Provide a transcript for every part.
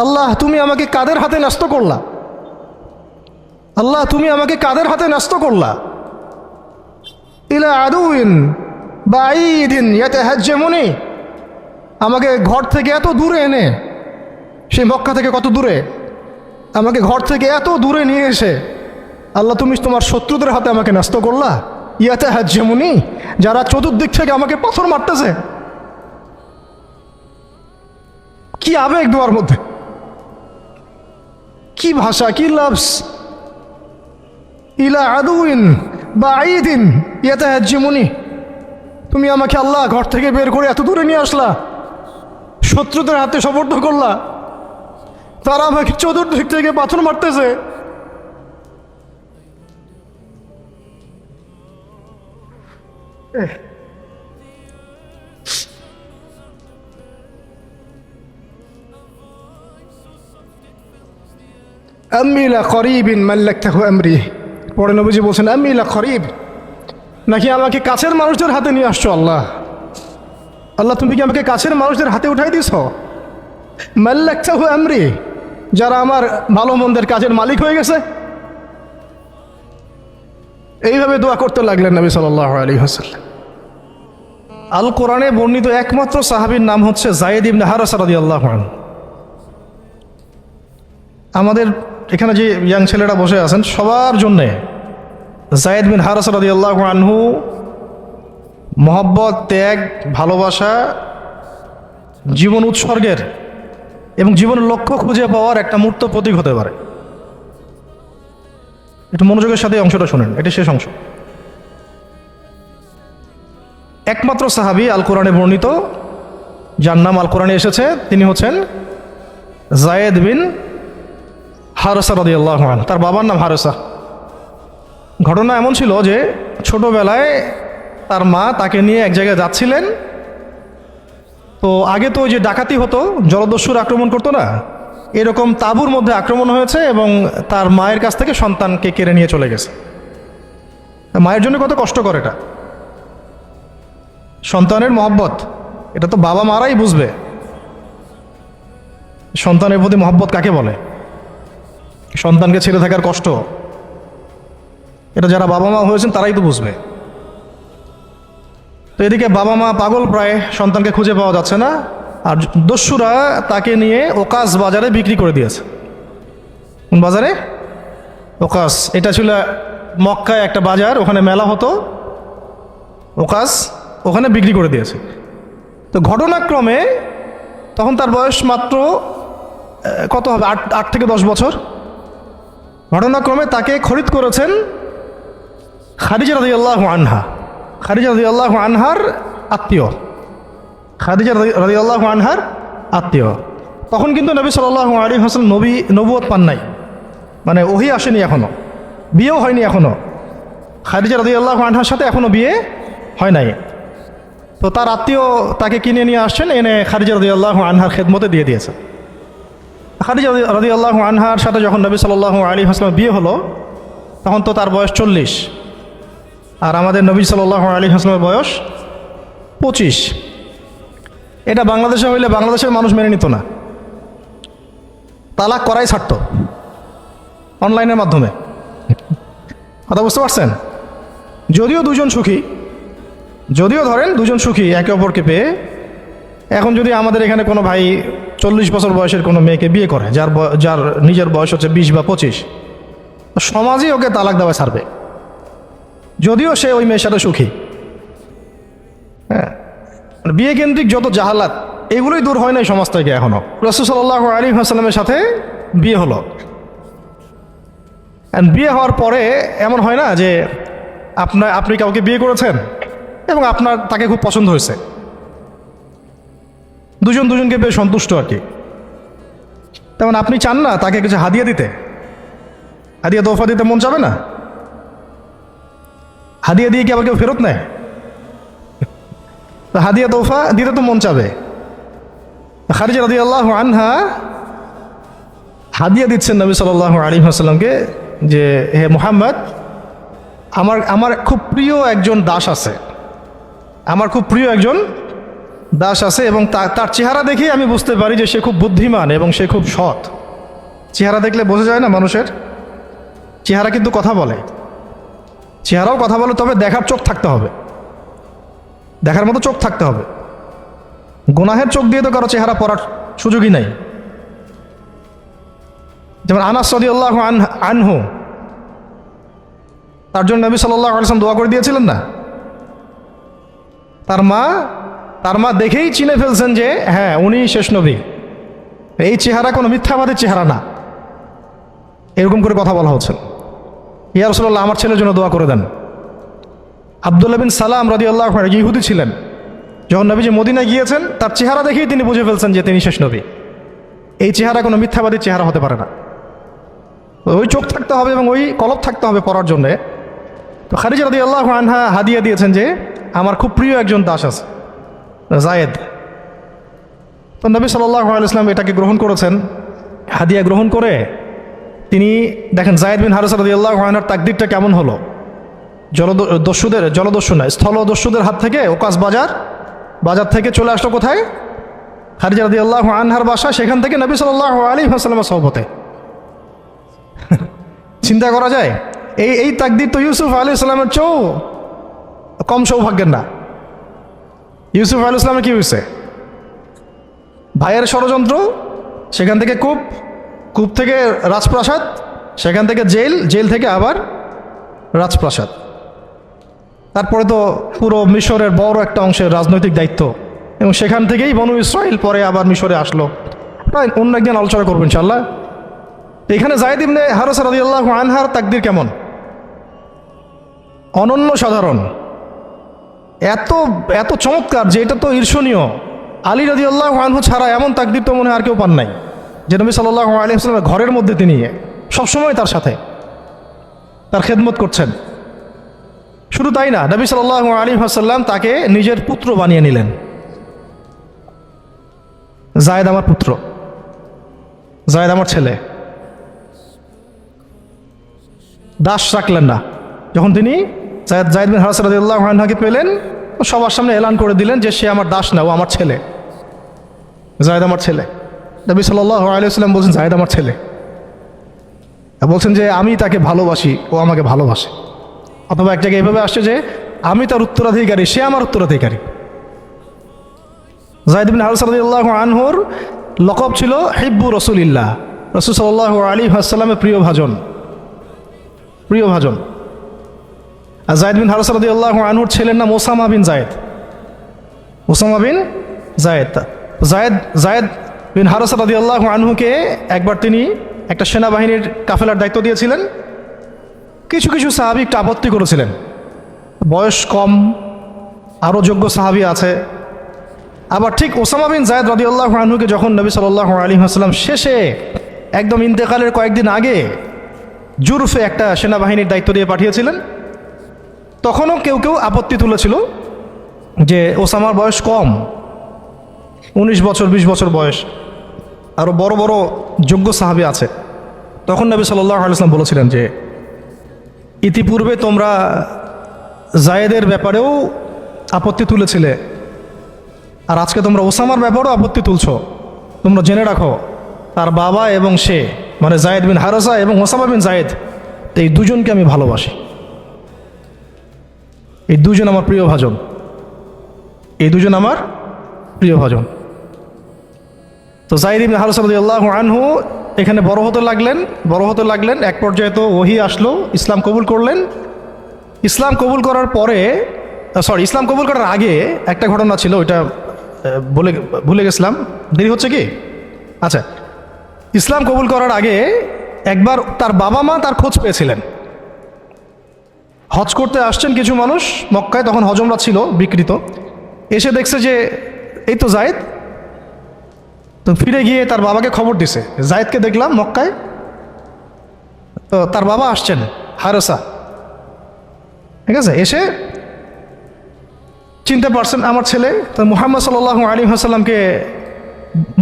আল্লাহ তুমি আমাকে কাদের হাতে ন্যস্ত করলা, আল্লাহ তুমি আমাকে কাদের হাতে ন্যস্ত করলা। ইলা আদুইন বাঈদিন ইয়াতাহাজ্জামুনি, আমাকে ঘর থেকে এত দূরে এনে, সেই মক্কা থেকে কত দূরে, আমাকে ঘর থেকে এত দূরে নিয়ে এসে আল্লাহ তুমি তোমার শত্রুদের হাতে আমাকে ন্যস্ত করলা। ইয়াতাহাজ্জামুনি, যারা চতুর্দিক থেকে আমাকে পাথর মারতেছে। কি আবেগ দোয়ার মধ্যে, কি ভাষা, কি লফজ। ইলা আদুইন বাঈদিন ইয়াতাহাজ্জামুনি, তুমি আমাকে আল্লাহ ঘর থেকে বের করে এত দূরে নিয়ে আসলা, শত্রুদের হাতে সোপর্দ করলা, তারা আমাকে চতুর্দিক থেকে পাথর মারতেছে। আম্মি লা করিবিন মাল্লাকতাহু আমরি, পরে নবীজি বলছেন আম্মি লা করিব, নাকি আমাকে কাছের মানুষদের হাতে নিয়ে আসছো আল্লাহ। আল্লাহ তুমি কি আমাকে কাছের মানুষদের হাতে উঠাই দিছ। মাল্লাকতাহু আমরি, যারা আমার ভালো মন্দের কাজের মালিক হয়ে গেছে। এইভাবে দোয়া করতে লাগলেন নবী সাল্লাল্লাহু আলাইহি ওয়াসাল্লাম। আল কোরআনে বর্ণিত একমাত্র সাহাবীর নাম হচ্ছে যায়েদ ইবনে হারেসা রাদিয়াল্লাহু আনহু। আমাদের এখানে যে ইয়াং ছেলেরা বসে আছেন সবার জন্যে যায়েদ বিন হারেসা রাদিয়াল্লাহু আনহু মহব্বত, ত্যাগ, ভালোবাসা, জীবন উৎসর্গের এবং জীবনের লক্ষ্য খুঁজে পাওয়ার একটা মূর্ত প্রতীক হতে পারে। একটু মনোযোগের সাথে অংশটা শোনেন, এটা শেষ অংশ। একমাত্র সাহাবী আল কোরআনে বর্ণিত যার নাম আল কোরআনে এসেছে তিনি হচ্ছেন যায়েদ বিন হারেসা রাদিয়াল্লাহু আনহু। তার বাবার নাম হারেসা। ঘটনা এমন ছিল যে ছোটবেলায় তার মা তাকে নিয়ে এক জায়গায় যাচ্ছিলেন। তো আগে তো ওই যে ডাকাতি হতো, জলদস্যুর আক্রমণ করতো না, এরকম তাঁবুর মধ্যে আক্রমণ হয়েছে এবং তার মায়ের কাছ থেকে সন্তানকে কেড়ে নিয়ে চলে গেছে। মায়ের জন্য কত কষ্টকর এটা। সন্তানের মহব্বত, এটা তো বাবা মারাই বুঝবে সন্তানের প্রতি মহব্বত কাকে বলে, সন্তানকে ছেড়ে থাকার কষ্ট, এটা যারা বাবা মা হয়েছেন তারাই তো বুঝবে। তো এদিকে বাবা মা পাগল প্রায়, সন্তানকে খুঁজে পাওয়া যাচ্ছে না, আর দস্যুরা তাকে নিয়ে ওকাস বাজারে বিক্রি করে দিয়েছে। কোন বাজারে? ওকাস। এটা ছিল মক্কায় একটা বাজার, ওখানে মেলা হতো, ওকাস ওখানে বিক্রি করে দিয়েছে। তো ঘটনাক্রমে তখন তার বয়স মাত্র কত হবে, 8 থেকে 10 বছর। ঘটনাক্রমে তাকে খরিদ করেছেন খাদিজা রাদিয়াল্লাহু আনহা। খাদিজা রাদিয়াল্লাহু আনহার আত্মীয়, খাদিজা রাদিয়াল্লাহু আনহার আত্মীয়। তখন কিন্তু নবী সাল্লাল্লাহু আলাইহি ওয়াসাল্লাম নবুয়ত পান নাই, মানে ওহী আসেনি এখনো, বিয়েও হয়নি এখনো। খাদিজা রাদিয়াল্লাহু আনহার সাথে এখনো বিয়ে হয় নাই। তো তার আত্মীয় তাকে কিনে নিয়ে আসছেন, এনে খাদিজা রাদিয়াল্লাহু আনহার খেদমতে দিয়ে দিয়েছে। খাদিজা রাদিয়াল্লাহু আনহার সাথে যখন নবী সাল্লাল্লাহু আলাইহি ওয়াসাল্লাম বিয়ে হলো তখন তো তার বয়স 40, আর আমাদের নবী সাল্লাল্লাহু আলাইহি ওয়াসাল্লামের বয়স 25। এটা বাংলাদেশে হইলে বাংলাদেশের মানুষ মেনে নিত না, তালাক করাই ছাড়ত অনলাইনের মাধ্যমে। কথা বুঝতে পারছেন? যদিও দুজন সুখী, যদিও ধরেন দুজন সুখী একে অপরকে পেয়ে, এখন যদি আমাদের এখানে কোনো ভাই 40 বছর বয়সের কোনো মেয়েকে বিয়ে করে, যার নিজের বয়স হচ্ছে 20 বা 25, সমাজই ওকে তালাক দেওয়া ছাড়বে, যদিও সে ওই মেয়ের সাথে সুখী। হ্যাঁ, বিয়ে কেন্দ্রিক যত জাহালাত এগুলোই দূর হয় নাই সমাজ থেকে এখনো। রাসূল সাল্লাল্লাহু আলাইহি ওয়াসাল্লামের সাথে বিয়ে হলো, বিয়ে হওয়ার পরে এমন হয় না যে আপনি কাউকে বিয়ে করেছেন এবং তাকে খুব পছন্দ হয়েছে, দুজনকে পেয়ে সন্তুষ্ট আর কি, তেমন আপনি চান না তাকে কিছু হাদিয়া দিতে, হাদিয়া তোফা দিতে মন চাবে না? হাদিয়া দিয়ে কি আবার কেউ ফেরত নেয়? হাদিয়া তোফা দিতে তো মন চাবে। খাদিজা রাদিয়াল্লাহু আনহা হাদিয়া দিচ্ছেন নবী সাল্লাল্লাহু আলাইহি ওয়াসাল্লামকে যে হে মুহাম্মদ, আমার খুব প্রিয় একজন দাস আছে, আমার খুব প্রিয় একজন দাস আছে এবং তার চেহারা দেখেই আমি বুঝতে পারি যে সে খুব বুদ্ধিমান এবং সে খুব সৎ। চেহারা দেখলে বোঝা যায় না মানুষের? চেহারা কিন্তু কথা বলে, চেহারাও কথা বলে, তবে দেখার চোখ থাকতে হবে, দেখার মতো চোখ থাকতে হবে। গুনাহের চোখ দিয়ে তো কারো চেহারা পড়ার সুযোগই নাই। যেমন আনাস রাদিয়াল্লাহু আনহু, তার জন্য নবী সাল্লাল্লাহু আলাইহি ওয়াসাল্লাম দোয়া করে দিয়েছিলেন না? তার মা দেখেই চিনে ফেলছেন যে হ্যাঁ উনি শেষ নবী, এই চেহারা কোনো মিথ্যাবাদীর চেহারা না। এরকম করে কথা বলা হচ্ছে, ইয়া রাসূলুল্লাহ আমার ছেলের জন্য দোয়া করে দেন। আব্দুল্লাহ বিন সালাম রাদিয়াল্লাহু আনহু ইহুদি ছিলেন, যখন নবীজি মদিনায় গিয়েছেন তার চেহারা দেখেই তিনি বুঝে ফেলছেন যে তিনি শেষ নবী। এই চেহারা কোনো মিথ্যাবাদীর চেহারা হতে পারে না। ওই চোখ থাকতে হবে এবং ওই কলব থাকতে হবে পড়ার জন্যে। তো খাদিজা রাদিয়াল্লাহু আনহা হাদিয়া দিয়েছেন যে আমার খুব প্রিয় একজন দাস আছে জায়েদ। তো নবী সাল্লাল্লাহু আলাইহি ওয়াসাল্লাম এটাকে গ্রহণ করেছেন। হাদিয়া গ্রহণ করে তিনি দেখেন জায়েদ বিন হারিসা রাদিয়াল্লাহু আনহুর তাকদীরটা কেমন হলো। জলদস্যু না, স্থলদস্যুদের হাত থেকে ওকাস বাজার থেকে চলে আসলো কোথায়? খাদিজা রাদিয়াল্লাহু আনহার বাসা, সেখান থেকে নবী সাল্লাল্লাহু আলাইহি ওয়াসাল্লামের সোহবতে। চিন্তা করা যায়? এই তাকদীর তো ইউসুফ আলাইহিস সালামের চেয়েও কম সৌভাগ্যের না। ইউসুফ আলাইহিস সালামের কি হয়েছে? ভাইয়ের ষড়যন্ত্র, সেখান থেকে কূপ থেকে রাজপ্রাসাদ, সেখান থেকে জেল থেকে আবার রাজপ্রাসাদ, তারপরে তো পুরো মিশরের বড় একটা অংশের রাজনৈতিক দায়িত্ব, এবং সেখান থেকেই বনু ইসরাইল পরে আবার মিশরে আসলো। প্রায় অন্য একদিন আলোচনা করবো ইনশাআল্লাহ। এখানে জায়েদ ইবনে হারিসা রাদিয়াল্লাহু আনহার তাকদীর কেমন? অনন্য সাধারণ, এত চমৎকার যে এটা তো ঈর্ষণীয়। আলী রাদিয়াল্লাহু আনহু ছাড়া এমন তাকদীর তো মনে হয় আর কেউ পান নাই, যে নবী সাল্লাল্লাহু আলাইহি ওয়াসাল্লামের ঘরের মধ্যে তিনি সবসময় তার সাথে তার খেদমত করছেন। শুধু তাই না, নবী সাল্লাল্লাহু আলাইহি ওয়াসাল্লাম তাকে নিজের পুত্র বানিয়ে নিলেন। জায়েদ আমার পুত্র, জায়েদ আমার ছেলে। দাস রাখলেন না। যখন তিনি জায়েদ বিন হারিসা রাদিয়াল্লাহু আনহুকে পেলেন, সবার সামনে এলান করে দিলেন যে সে আমার দাস না, ও আমার ছেলে, জায়েদ আমার ছেলে। নবী সাল্লাল্লাহু আলাইহি ওয়াসাল্লাম বলছেন জায়েদ আমার ছেলে, বলছেন যে আমি তাকে ভালোবাসি, ও আমাকে ভালোবাসে। অথবা এক জায়গায় এভাবে আসছে যে আমি তার উত্তরাধিকারী, সে আমার উত্তরাধিকারী। জায়েদ বিন হারিসা রাদিয়াল্লাহু আনহুর লকব ছিল হিব্বু রাসূলিল্লাহ, রাসূল সাল্লাল্লাহু আলাইহি ওয়াসাল্লামের প্রিয় ভাজন। আর জায়েদ বিন হারিসা রাদিয়াল্লাহু আনহুর ছেলের নাম ওসামা বিন জায়েদ। জায়েদ বিন হারিসা রাদিয়াল্লাহু আনহুকে একবার তিনি একটা সেনাবাহিনীর কাফেলার দায়িত্ব দিয়েছিলেন। কিছু সাহাবী একটু আপত্তি করেছিলেন, বয়স কম, আরও যোগ্য সাহাবী আছে। আবার ঠিক ওসামা বিন জায়েদ রাদিয়াল্লাহু আনহুকে যখন নবী সাল্লাল্লাহু আলাইহি ওয়াসাল্লাম শেষে একদম ইন্তেকালের কয়েকদিন আগে জুরফে একটা সেনাবাহিনীর দায়িত্ব দিয়ে পাঠিয়েছিলেন, তখনও কেউ আপত্তি তুলেছিল যে ওসামার বয়স কম, 19 বছর 20 বছর বয়স, আরও বড় বড় যোগ্য সাহাবী আছে। তখন নবী সাল্লাল্লাহু আলাইহি ওয়াসাল্লাম বলেছিলেন যে ইতিপূর্বে তোমরা জায়েদের ব্যাপারেও আপত্তি তুলেছিলে, আর আজকে তোমরা ওসামার ব্যাপারেও আপত্তি তুলছো। তোমরা জেনে রাখো তার বাবা এবং সে, মানে জায়েদ বিন হারিসা এবং ওসামা বিন জায়েদ, এই দুজনকে আমি ভালোবাসি। এই দুজন আমার প্রিয় ভাজন। তো জায়েদ ইবনে হারিসা রাদিয়াল্লাহু আনহু এখানে বড় হতে লাগলেন। এক পর্যায়ে তো ওহী আসলো, ইসলাম কবুল করলেন। ইসলাম কবুল করার আগে একটা ঘটনা ছিল, ওইটা ভুলে গেছিলাম, দেরি হচ্ছে কি? আচ্ছা, ইসলাম কবুল করার আগে একবার তার বাবা মা তার খোঁজ পেয়েছিলেন। হজ করতে আসছেন কিছু মানুষ মক্কায়, তখন হজমরা ছিল বিকৃত, এসে দেখছে যে এই তো জায়েদ। তো ফিরে গিয়ে তার বাবাকে খবর দিছে, জায়েদকে দেখলাম মক্কায়। তো তার বাবা আসছেন হারিসা, ঠিক আছে, এসে চিনতে পারছেন আমার ছেলে। তো মুহাম্মদ সাল্লাল্লাহু আলাইহি ওয়াসাল্লামকে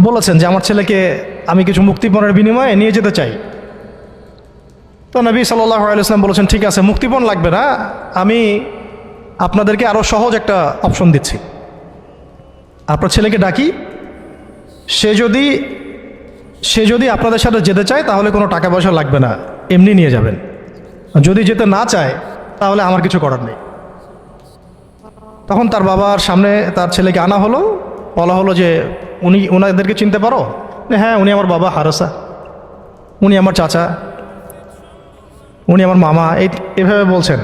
বলেছেন যে আমার ছেলেকে আমি কিছু মুক্তিপণের বিনিময়ে নিয়ে যেতে চাই। তো নবী সাল্লাল্লাহু আলাইহি ওয়াসাল্লাম বলেছেন ঠিক আছে, মুক্তিপণ লাগবে না, আমি আপনাদেরকে আরও সহজ একটা অপশন দিচ্ছি। আপনার ছেলেকে ডাকি, সে যদি আপনাদের সাথে যেতে চায় তাহলে কোনো টাকা পয়সা লাগবে না, এমনি নিয়ে যাবেন। যদি যেতে না চায় তাহলে আমার কিছু করার নেই। তখন তার বাবার সামনে তার ছেলেকে আনা হলো, বলা হলো যে ওনাদেরকে চিনতে পারো? হ্যাঁ, উনি আমার বাবা হারসা, উনি আমার চাচা, উনি আমার মামা, এভাবে বলছেন।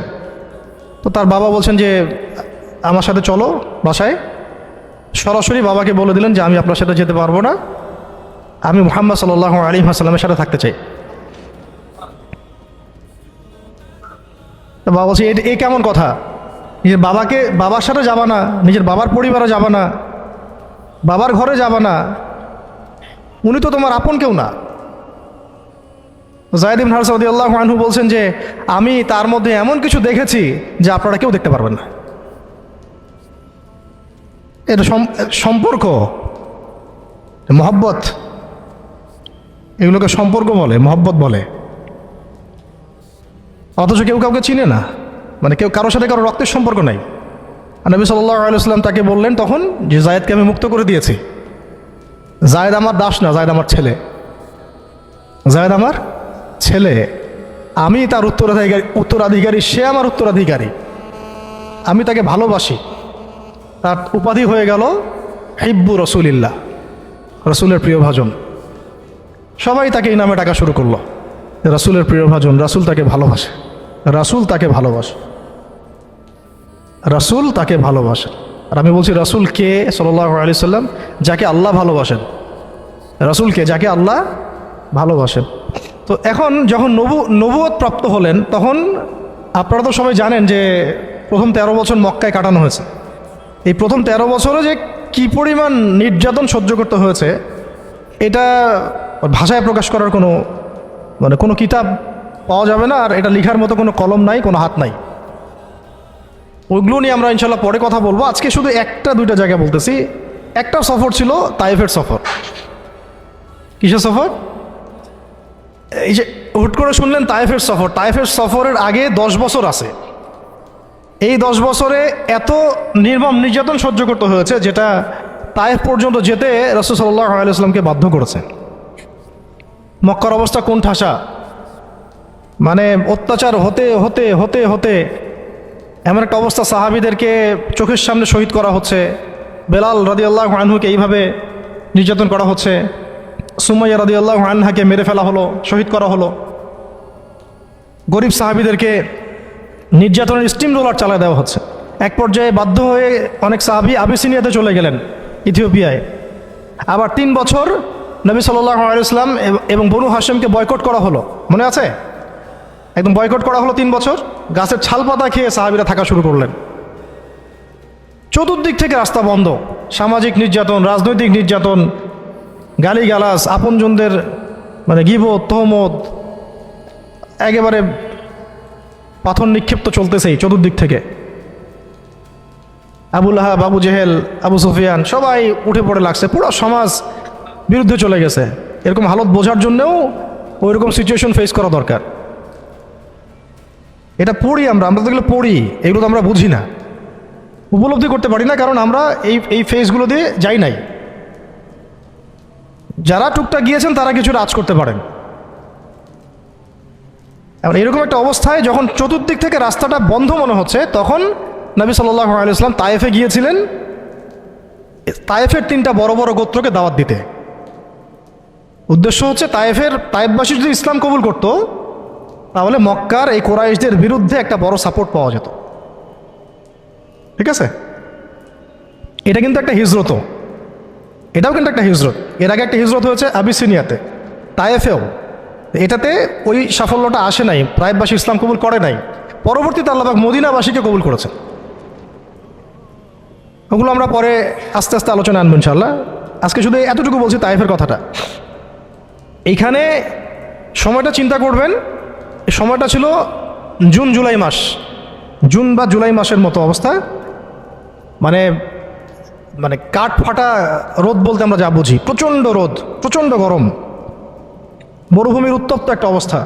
তো তার বাবা বলছেন যে আমার সাথে চলো বাসায়। সরাসরি বাবাকে বলে দিলেন যে আমি আপনার সাথে যেতে পারবো না, আমি মুহাম্মদ সাল্লাল্লাহু আলাইহি ওয়াসাল্লামের সাথে থাকতে চাই। তো বাবা বলছে এ কেমন কথা, নিজের বাবার সাথে যাবা না, নিজের বাবার পরিবারে যাবা না, বাবার ঘরে যাবা না, উনি তো তোমার আপন কেউ না। যায়েদ ইবনে হারসা রাদিয়াল্লাহু আনহু বলছেন যে আমি তার মধ্যে এমন কিছু দেখেছি যে আপনারা কেউ দেখতে পারবেন না। এটা সম্পর্ক, মহব্বত, এগুলোকে সম্পর্ক বলে, মহব্বত বলে। অথচ কেউ কাউকে চিনে না, মানে কেউ কারোর সাথে কারো রক্তের সম্পর্ক নাই। আর নবী সাল্লাল্লাহু আলাইহি ওয়াসাল্লাম তাকে বললেন তখন যে যায়েদকে আমি মুক্ত করে দিয়েছি, যায়েদ আমার দাস না, যায়েদ আমার ছেলে, যায়েদ আমার ছেলে, আমি তার উত্তরাধিকারী, সে আমার উত্তরাধিকারী, আমি তাকে ভালোবাসি। তার উপাধি হয়ে গেল হিব্বু রসুলিল্লাহ, রসুলের প্রিয় ভাজন। সবাই তাকে এই নামে ডাকা শুরু করলো, রাসূলের প্রিয় ভাজন, রাসূল তাকে ভালোবাসে, রাসূল তাকে ভালোবাসে, রাসূল তাকে ভালোবাসে। আর আমি বলছি রাসূল কে? সাল্লাল্লাহু আলাইহি সাল্লাম, যাকে আল্লাহ ভালোবাসেন। রাসূল কে? যাকে আল্লাহ ভালোবাসেন। তো এখন যখন নবুয়ত প্রাপ্ত হলেন, তখন আপনারা তো সবাই জানেন যে প্রথম 13 বছর মক্কায় কাটানো হয়েছে। এই প্রথম 13 বছরে যে কি পরিমাণ নির্যাতন সহ্য করতে হয়েছে, এটা ভাষায় প্রকাশ করার কোনো কিতাব পাওয়া যাবে না। আর এটা লেখার মতো কোনো কলম নাই, কোনো হাত নাই। ওইগুলো নিয়ে আমরা ইনশাল্লাহ পরে কথা বলবো। আজকে শুধু একটা দুইটা জায়গা বলতেছি। একটা সফর ছিল তায়েফের সফর। কিসের সফর? এই যে হুট করে শুনলেন তায়েফের সফর। তায়েফের সফরের আগে 10 বছর আছে। এই 10 বছরে এত নির্মম নির্যাতন সহ্য করতে হয়েছে, যেটা তায়েফ পর্যন্ত যেতে রাসূল সাল্লাল্লাহু আলাইহি ওয়াসাল্লামকে বাধ্য করেছে। মক্কার অবস্থা কোন ঠাসা, মানে অত্যাচার হতে হতে হতে হতে এমন একটা অবস্থা, সাহাবীদেরকে চোখের সামনে শহীদ করা হচ্ছে। বেলাল রাদিয়াল্লাহু আনহুকে এইভাবে নির্যাতন করা হচ্ছে, সুমাইয়া রাদিয়াল্লাহু আনহাকে মেরে ফেলা হলো, শহীদ করা হলো। গরিব সাহাবীদেরকে নির্যাতনের স্টিম রোলার চালায় দেওয়া হচ্ছে। এক পর্যায়ে বাধ্য হয়ে অনেক সাহাবী আবিসিনিয়াতে চলে গেলেন, ইথিওপিয়ায়। আবার 3 বছর নবী সাল্লাল্লাহু আলাইহি ওয়াসাল্লাম এবং বনু হাশিমকে বয়কট করা হলো, মনে আছে? একদম বয়কট করা হলো 3 বছর। গাছের ছাল পাতা খেয়ে সাহাবীরা থাকা শুরু করলেন। চতুর্দিক থেকে রাস্তা বন্ধ, সামাজিক নির্যাতন, রাজনৈতিক নির্যাতন, গালিগালাজ, আপনজনদের মানে গীবত, তহমত, একেবারে পাথর নিক্ষিপ্ত চলতেছেই চতুর্দিক থেকে। আবু লাহাব, আবু জেহেল, আবু সুফিয়ান সবাই উঠে পড়ে লাগছে, পুরো সমাজ বিরুদ্ধে চলে গেছে। এরকম হালত বোঝার জন্যও ওইরকম সিচুয়েশন ফেস করা দরকার। এটা পড়ি আমরা তো এগুলো পড়ি, এগুলো তো আমরা বুঝি না, উপলব্ধি করতে পারি না, কারণ আমরা এই ফেজগুলো দিয়ে যাই নাই। যারা টুকটাক গিয়েছেন তারা কিছুটা আঁচ করতে পারেন। এবার এরকম একটা অবস্থায় যখন চতুর্দিক থেকে রাস্তাটা বন্ধ মনে হচ্ছে, তখন নবী সাল্লাল্লাহু আলাইহি ওয়াসাল্লাম তায়েফে গিয়েছিলেন, তায়েফের 3টা বড় বড় গোত্রকে দাওয়াত দিতে। উদ্দেশ্য হচ্ছে তায়েফবাসী যদি ইসলাম কবুল করত, তাহলে মক্কার এই কুরাইশদের বিরুদ্ধে একটা বড় সাপোর্ট পাওয়া যেত। ঠিক আছে? এটা কিন্তু একটা হিজরতও, এটাও কিন্তু একটা হিজরত। এর আগে একটা হিজরত হয়েছে আবিসিনিয়াতে, তায়েফেও। এটাতে ওই সাফল্যটা আসে নাই, তায়েফবাসী ইসলাম কবুল করে নাই। পরবর্তীতে আল্লাহ পাক মদিনাবাসীকে কবুল করেছেন। ওগুলো আমরা পরে আস্তে আস্তে আলোচনা আনবো ইনশাআল্লাহ। আজকে শুধু এতটুকু বলছি তায়েফের কথাটা। এইখানে সময়টা চিন্তা করবেন, এই সময়টা ছিল জুন জুলাই মাস, জুন বা জুলাই মাসের মতো অবস্থা। মানে মানে কাঠ ফাটা রোদ বলতে আমরা যা বুঝি, প্রচণ্ড রোদ, প্রচণ্ড গরম, মরুভূমির উত্তপ্ত একটা অবস্থা।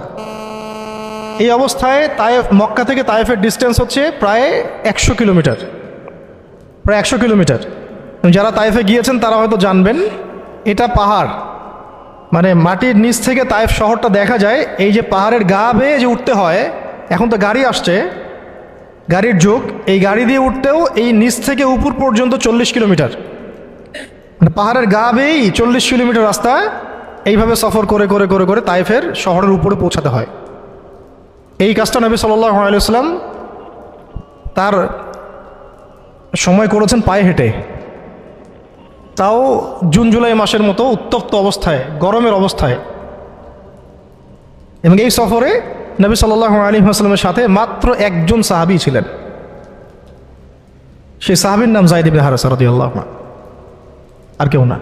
এই অবস্থায় মক্কা থেকে তায়েফের ডিস্টেন্স হচ্ছে প্রায় 100 কিলোমিটার, প্রায় 100 কিলোমিটার। যারা তায়েফে গিয়েছেন তারা হয়তো জানবেন, এটা পাহাড়, মানে মাটির নিচ থেকে তায়েফ শহরটা দেখা যায়। এই যে পাহাড়ের গা বেয়ে যে উঠতে হয়, এখন তো গাড়ি আসছে, গাড়ির যুগ, এই গাড়ি দিয়ে উঠতেও এই নিচ থেকে উপর পর্যন্ত 40 কিলোমিটার, মানে পাহাড়ের গা বেয়েই 40 কিলোমিটার রাস্তা এইভাবে সফর করে করে করে করে তায়েফের শহরের উপরে পৌঁছাতে হয়। এই কাজটা নবী সাল্লাল্লাহু আলাইহি ওয়াসাল্লাম তার সময় করেছেন পায়ে হেঁটে, তাও জুন জুলাই মাসের মতো উত্তপ্ত অবস্থায়, গরমের অবস্থায়। এবং এই সফরে নবী সাল্লাল্লাহু আলাইহি ওয়াসাল্লামের সাথে মাত্র একজন সাহাবী ছিলেন, সেই সাহাবীর নাম যায়েদ ইবনে হারেসা রাদিয়াল্লাহু আনহু, আর কেউ না,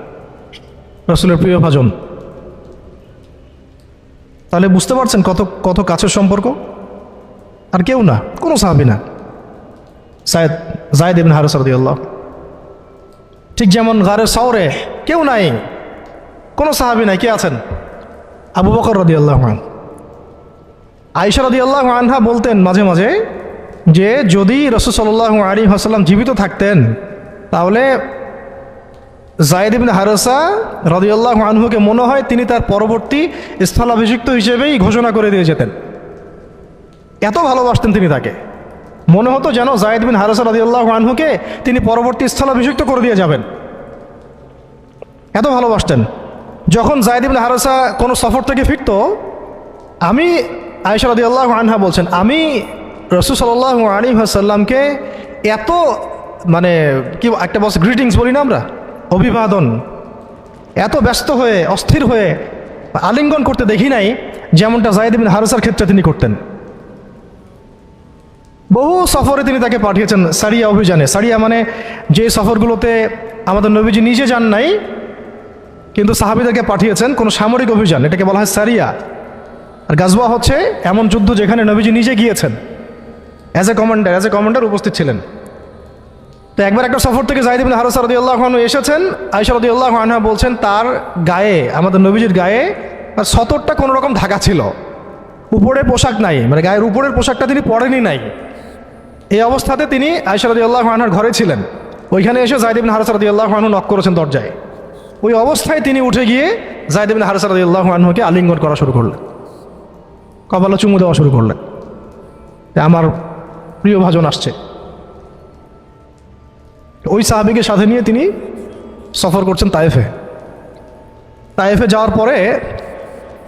রাসূলের প্রিয় ভাজন। তাহলে বুঝতে পারছেন কত কত কাছের সম্পর্ক। আর কেউ না, কোনো সাহাবী না, যায়েদ ইবনে হারেসা রাদিয়াল্লাহু। ঠিক যেমন গারে সাওরে কেউ নাই, কোনো সাহাবী নাই, কে আছেন? আবু বকর রাদিয়াল্লাহু আনহু। আয়েশা রাদিয়াল্লাহু আনহা বলতেন মাঝে মাঝে যে যদি রাসূল সাল্লাল্লাহু আলাইহি ওয়াসাল্লাম জীবিত থাকতেন তাহলে যায়েদ ইবনে হারেসা রাদিয়াল্লাহু আনহুকে মনে হয় তিনি তার পরবর্তী স্থলাভিষিক্ত হিসেবেই ঘোষণা করে দিয়ে যেতেন। এত ভালোবাসতেন তিনি তাকে, মনে হতো যেন যায়েদ বিন হারেসা রাদিয়াল্লাহু আনহুকে তিনি পরবর্তী স্থলাভিষিক্ত করে দিয়ে যাবেন, এত ভালোবাসতেন। যখন যায়েদ ইবনে হারেসা কোনো সফর থেকে ফিরত, আমি, আয়েশা রাদিয়াল্লাহু আনহা বলছেন, আমি রাসূল সাল্লাল্লাহু আলাইহি ওয়াসাল্লামকে এত, মানে কি একটা বস গ্রিটিংস বলি না আমরা, অভিবাদন, এত ব্যস্ত হয়ে অস্থির হয়ে আলিঙ্গন করতে দেখি নাই যেমনটা যায়েদ ইবনে হারেসার ক্ষেত্রে তিনি করতেন। বহু সফরে তিনি তাকে পাঠিয়েছেন, সারিয়া অভিযানে। সারিয়া মানে যে সফরগুলোতে আমাদের নবীজি নিজে যান নাই, কিন্তু সাহাবীদেরকে পাঠিয়েছেন কোনো সামরিক অভিযান, এটাকে বলা হয় সারিয়া। আর গাজওয়া হচ্ছে এমন যুদ্ধ যেখানে নবীজি নিজে গিয়েছেন, অ্যাজ এ কমান্ডার উপস্থিত ছিলেন। তো একবার একটা সফর থেকে যায়েদ ইবনে হারেসা রাদিয়াল্লাহু আনহু এসেছেন। আয়েশা রাদিয়াল্লাহু আনহা বলছেন তার গায়ে, আমাদের নবীজির গায়ে তার সতরটা কোনো রকম ঢাকা ছিল, উপরের পোশাক নাই, মানে গায়ের উপরের পোশাকটা তিনি পরেনি নাই। এই অবস্থাতে তিনি আয়েশা রাদিয়াল্লাহু আনহার ঘরে ছিলেন। ওইখানে এসে যায়েদ ইবনে হারেসা রাদিয়াল্লাহু আনহু নক করেছেন দরজায়। ওই অবস্থায় তিনি উঠে গিয়ে যায়েদ ইবনে হারেসা রাদিয়াল্লাহু আনহুকে আলিঙ্গন করা শুরু করলেন, কপালে চুমু দেওয়া শুরু করলেন, আমার প্রিয় ভাজন আসছে। ওই সাহাবীকে সাথে নিয়ে তিনি সফর করছেন তায়েফে। তায়েফে যাওয়ার পরে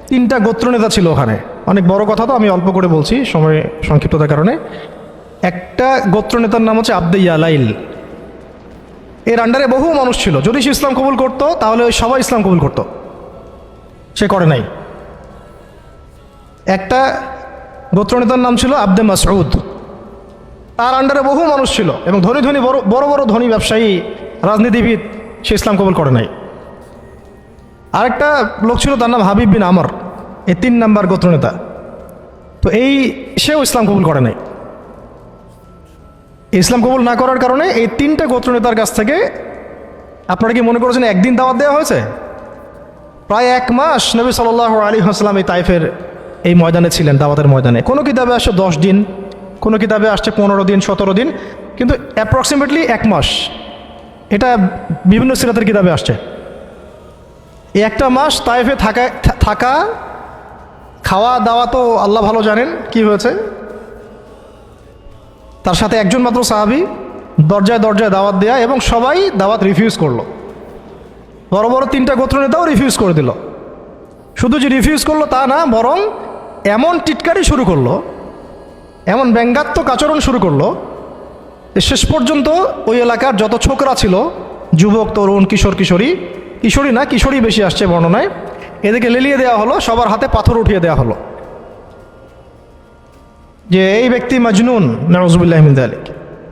3টা গোত্রনেতা ছিল ওখানে। অনেক বড় কথা, তো আমি অল্প করে বলছি সময় সংক্ষিপ্ততার কারণে। একটা গোত্রনেতার নাম হচ্ছে আব্দে ইয়ালাইল। এর আন্ডারে বহু মানুষ ছিল, যদি সে ইসলাম কবুল করতো তাহলে ওই সবাই ইসলাম কবুল করতো, সে করে নাই। একটা গোত্রনেতার নাম ছিল আব্দে মাসউদ, তার আন্ডারে বহু মানুষ ছিল এবং ধনী ধনী বড় বড় ধনী ব্যবসায়ী, রাজনীতিবিদ, সে ইসলাম কবুল করে নাই। আরেকটা লোক ছিল, তার নাম হাবিব বিন আমর, এই 3 নাম্বার গোত্রনেতা। তো সেও ইসলাম কবুল করে নাই। ইসলাম কবুল না করার কারণে এই 3টা গোত্রনেতার কাছ থেকে, আপনারা কি মনে করেছেন একদিন দাওয়াত দেওয়া হয়েছে? প্রায় 1 মাস নবী সাল্লাল্লাহু আলাইহি ওয়াসাল্লাম এই তায়েফের এই ময়দানে ছিলেন, দাওয়াতের ময়দানে। কোনো কিতাবে আসছে 10 দিন, কোনো কিতাবে আসছে 15 দিন, 17 দিন, কিন্তু অ্যাপ্রক্সিমেটলি 1 মাস, এটা বিভিন্ন সিরাতের কিতাবে আসছে। এই 1টা মাস তায়েফে থাকা, খাওয়া দাওয়া তো আল্লাহ ভালো জানেন কি হয়েছে। তার সাথে একজন মাত্র সাহাবী, দরজায় দরজায় দাওয়াত দেয়া, এবং সবাই দাওয়াত রিফিউজ করলো। বড় বড় 3টা গোত্রনেতাও রিফিউজ করে দিল। শুধু যে রিফিউজ করলো তা না, বরং এমন টিটকারি শুরু করলো, এমন ব্যঙ্গাত্মক আচরণ শুরু করলো, শেষ পর্যন্ত ওই এলাকার যত ছোকরা ছিল, যুবক, তরুণ, কিশোরী বেশি আসছে বর্ণনায়, এদেরকে লেলিয়ে দেওয়া হলো, সবার হাতে পাথর উঠিয়ে দেওয়া হলো যে এই ব্যক্তি মাজনুন, নাউযুবিল্লাহি মিন যালিক।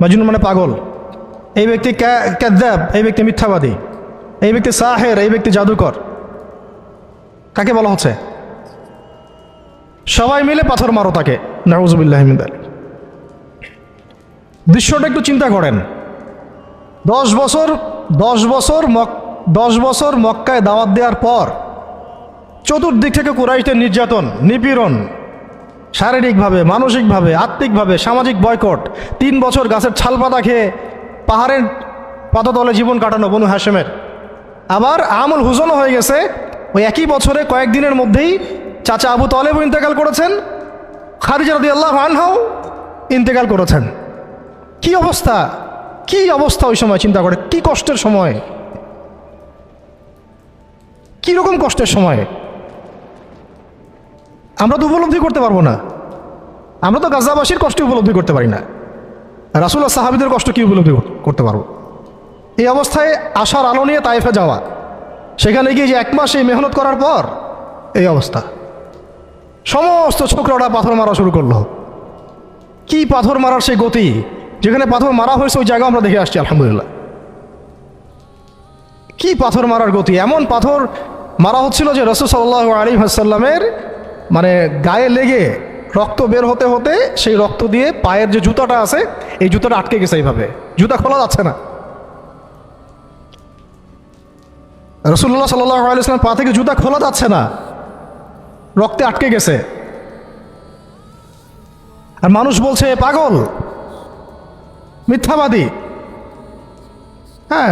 মাজনুন মানে পাগল, এই ব্যক্তি কাযযাব, এই ব্যক্তি মিথ্যাবাদী, এই ব্যক্তি সাহের, এই ব্যক্তি জাদুকর। কাকে বলা হচ্ছে? সবাই মিলে পাথর মারো তাকে, নাউযুবিল্লাহি মিন যালিক। দৃশ্যটা একটু চিন্তা করেন। 10 বছর মক্কায় দাওয়াত দেওয়ার পর চতুর্দিক থেকে কুরাইশদের নির্যাতন, নিপীড়ন, শারীরিকভাবে, মানসিকভাবে, আত্মিকভাবে, সামাজিক বয়কট, 3 বছর গাছের ছালপাতা খেয়ে পাহাড়ের পাদতলে জীবন কাটানো বনু হাশেমের। আবার আমুল হুজনও হয়ে গেছে, ওই একই বছরে কয়েকদিনের মধ্যেই চাচা আবু তালেবও ইন্তেকাল করেছেন, খাদিজা রাদিয়াল্লাহু আনহাও ইন্তেকাল করেছেন। কি অবস্থা, কি অবস্থা ওই সময় চিন্তা করে, কি কষ্টের সময়, কি রকম কষ্টের সময় আমরা তো উপলব্ধি করতে পারবো না। আমরা তো গাজাবাসীর কষ্ট উপলব্ধি করতে পারি না, রাসূলুল্লাহ সাহাবীদের কষ্ট কি উপলব্ধি করতে পারবো? এই অবস্থায় আশার আলো নিয়ে তায়েফে যাওয়া, সেখানে গিয়ে যে 1 মাস এই মেহনত করার পর এই অবস্থা, সমস্ত ছোকরাটা পাথর মারা শুরু করলো। কি পাথর মারার সেই গতি, যেখানে পাথর মারা হয়েছে ওই জায়গা আমরা দেখে আসছি আলহামদুলিল্লাহ। কি পাথর মারার গতি, এমন পাথর মারা হচ্ছিল যে রাসূল সাল্লাল্লাহু আলাইহি ওয়াসাল্লামের মানে গায়ে লেগে রক্ত বের হতে হতে সেই রক্ত দিয়ে পায়ের যে জুতাটা আছে এই জুতাটা আটকে গেছে, এইভাবে জুতা খোলা যাচ্ছে না। রাসূলুল্লাহ সাল্লাল্লাহু আলাইহি ওয়াসাল্লাম পা থেকে জুতা খোলা যাচ্ছে না, রক্তে আটকে গেছে। আর মানুষ বলছে পাগল, মিথ্যাবাদী, হ্যাঁ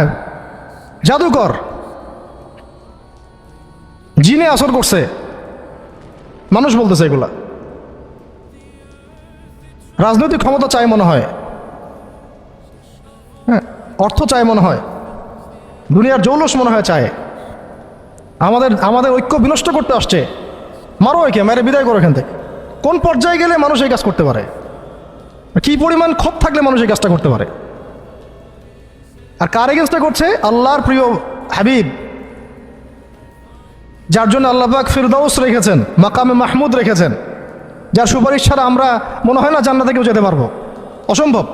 জাদুকর, জিনে আসর করছে, মানুষ বলতেছে এগুলা। রাজনৈতিক ক্ষমতা চাই মনে হয়, হ্যাঁ অর্থ চাই মনে হয়, দুনিয়ার জৌলস মনে হয় চায়, আমাদের ঐক্য বিনষ্ট করতে আসছে। মারো একে, মেরে বিদায় করো এখান থেকে। কোন পর্যায়ে গেলে মানুষ এই কাজ করতে পারে, কি পরিমাণ ক্ষোভ থাকলে মানুষ এই কাজটা করতে পারে? আর কার এগেন্সটা করছে? আল্লাহর প্রিয় হাবিব, যার জন্য আল্লাহ পাক ফিরদাউস রেখেছেন, মাকামে মাহমুদ রেখেছেন, যার সুপারিশ ছাড়া আমরা মনে হয় না জান্নাতে কেউ যেতে পারবো, অসম্ভব।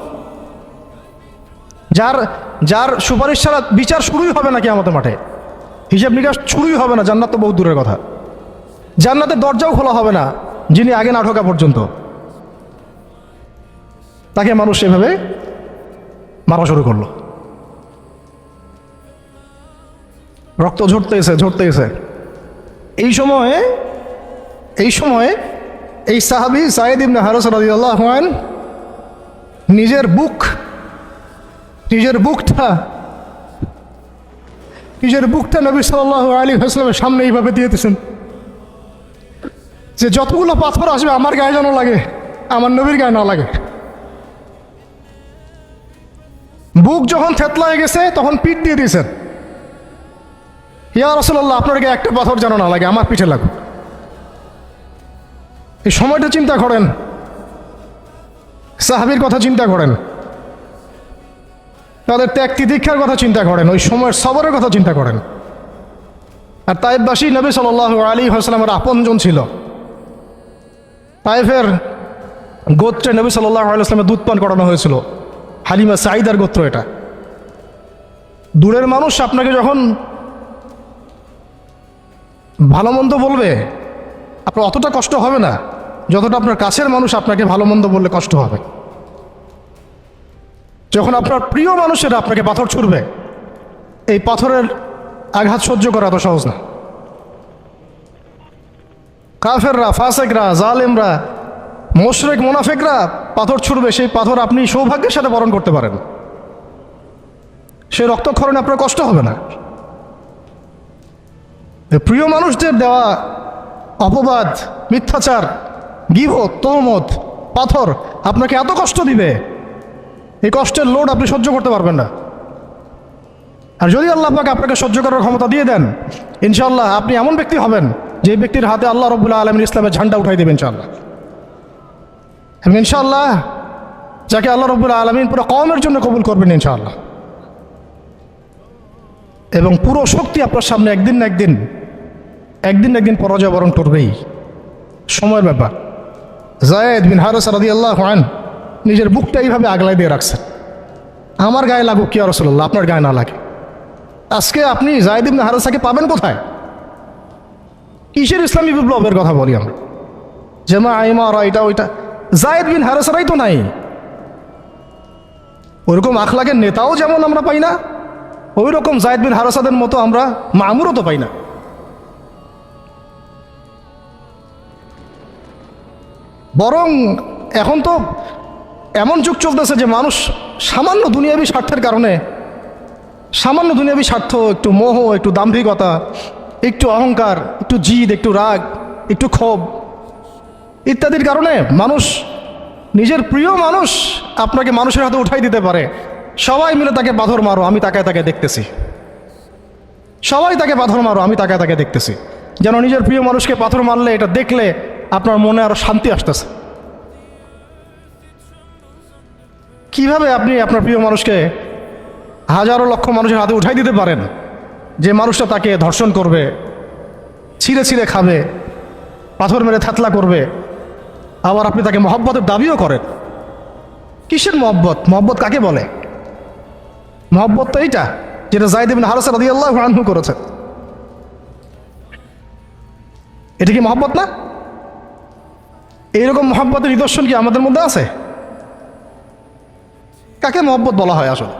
যার সুপারিশ ছাড়া বিচার শুরুই হবে না কিয়ামতের মাঠে, হিসাব নিকাশ শুরুই হবে না, জান্নাত তো বহু দূরের কথা, জান্নাতের দরজাও খোলা হবে না যিনি আগে না ঢোকা পর্যন্ত। তাকে মানুষ এভাবে মারা শুরু করলো, রক্ত ঝরতে গেছে। এই সময়ে এই সাহাবী যায়েদ ইবনে হারেসা রাদিয়াল্লাহু আনহু নিজের বুকটা নবী সাল্লাল্লাহু আলাইহি ওয়াসাল্লামের সামনে এইভাবে দিয়েছেন যে যতগুলো পাথর আসবে আমার গায়ে যেন লাগে, আমার নবীর গায়ে না লাগে। বুক যখন থেতলায় গেছে তখন পিঠ দিয়ে দিয়েছেন, ইয়া রাসূলুল্লাহ আপনার গায়ে একটা পাথর যেন না লাগে, আমার পিঠে লাগুক। এই সময়টা চিন্তা করেন, সাহাবীর কথা চিন্তা করেন, তাদের ত্যাগ তিতিক্ষার কথা চিন্তা করেন, ওই সময়ের সবরের কথা চিন্তা করেন। আর তায়েফবাসী নবী সাল্লাল্লাহু আলাইহি ওয়াসাল্লামের আপনজন ছিল। তায়েফের গোত্রে নবী সাল্লাল্লাহু আলাইহি ওয়াসাল্লামের দুধ পান করানো হয়েছিল, হালিমা সাঈদার গোত্র এটা। দূরের মানুষ আপনাকে যখন ভালো মন্দ বলবে আপনার অতটা কষ্ট হবে না যতটা আপনার কাছের মানুষ আপনাকে ভালো মন্দ বললে কষ্ট হবে। যখন আপনার প্রিয় মানুষেরা আপনাকে পাথর ছুড়বে, এই পাথরের আঘাত সহ্য করা এত সহজ না। কাফেররা, ফাসেকরা, জালেমরা, মুশরিক মুনাফিকরা পাথর ছুড়বে, সেই পাথর আপনি সৌভাগ্যের সাথে বরণ করতে পারেন, সেই রক্তক্ষরণে আপনার কষ্ট হবে না। প্রিয় মানুষদের দেওয়া অপবাদ, মিথ্যাচার, গীবত, তহমত, পাথর আপনাকে এত কষ্ট দিবে, এই কষ্টের লোড আপনি সহ্য করতে পারবেন না। আর যদি আল্লাহ পাক আপনাকে সহ্য করার ক্ষমতা দিয়ে দেন, ইনশাআল্লাহ আপনি এমন ব্যক্তি হবেন যে ব্যক্তির হাতে আল্লাহ রাব্বুল আলামিন ইসলামের ঝান্ডা উঠাই দেবেন ইনশাআল্লাহ। এবং ইনশাআল্লাহ যাকে আল্লাহ রাব্বুল আলামিন পুরো কওমের জন্য কবুল করবেন ইনশাআল্লাহ। এবং পুরো শক্তি আপনার সামনে একদিন না একদিন পরাজয় বরণ করবেই, সময়ের ব্যাপার। যায়েদ বিন হারেসা রাদিয়াল্লাহু আনহু নিজের বুকটা এইভাবে আগলাই দিয়ে রাখছেন, আমার গায়ে লাগুক ইয়া রাসূলুল্লাহ, আপনার গায়ে না লাগে। আজকে আপনি যায়েদ ইবনে হারেসাকে পাবেন কোথায়? কিসের ইসলামী বিপ্লবের কথা বলি আমরা? জামা ইমারা এটা ওইটা, যায়েদ বিন হারেসারাই তো নাই। ওইরকম আখলাকের নেতাও যেমন আমরা পাই না, ওই রকম যায়েদ বিন হারেসাদের মতো আমরা মামুরও তো পাই না। বরং এখন তো এমন যুগ চলতেছে যে মানুষ সামান্য দুনিয়াবী স্বার্থের কারণে সামান্য দুনিয়াবী স্বার্থ, একটু মোহ, একটু দাম্ভিকতা, একটু অহংকার, একটু জিদ, একটু রাগ, একটু ক্ষোভ ইত্যাদির কারণে মানুষ, নিজের প্রিয় মানুষ আপনাকে মানুষের হাতে উঠাই দিতে পারে। সবাই মিলে তাকে পাথর মারো, আমি তাকায় তাকে দেখতেছি। সবাই তাকে পাথর মারো, আমি তাকায় তাকে দেখতেছি। যেন নিজের প্রিয় মানুষকে পাথর মারলে এটা দেখলে আপনার মনে আরো শান্তি আসতেছে। কিভাবে আপনি আপনার প্রিয় মানুষকে হাজারো লক্ষ মানুষের হাতে উঠাই দিতে পারেন, যে মানুষটা তাকে ধর্ষণ করবে, ছিঁড়ে ছিঁড়ে খাবে, পাথর মেরে থাতলা করবে, আবার আপনি তাকে মহব্বতের দাবিও করেন? কিসের মহব্বত? মহব্বত কাকে বলে? মহব্বত তো এইটা যেটা যায়েদ ইবনে হারেসা রাদিয়াল্লাহু আনহু করেছে। এটা কি মহব্বত না? এইরকম মহব্বতের নিদর্শন কি আমাদের মধ্যে আছে? কাকে মহব্বত বলা হয় আসলে?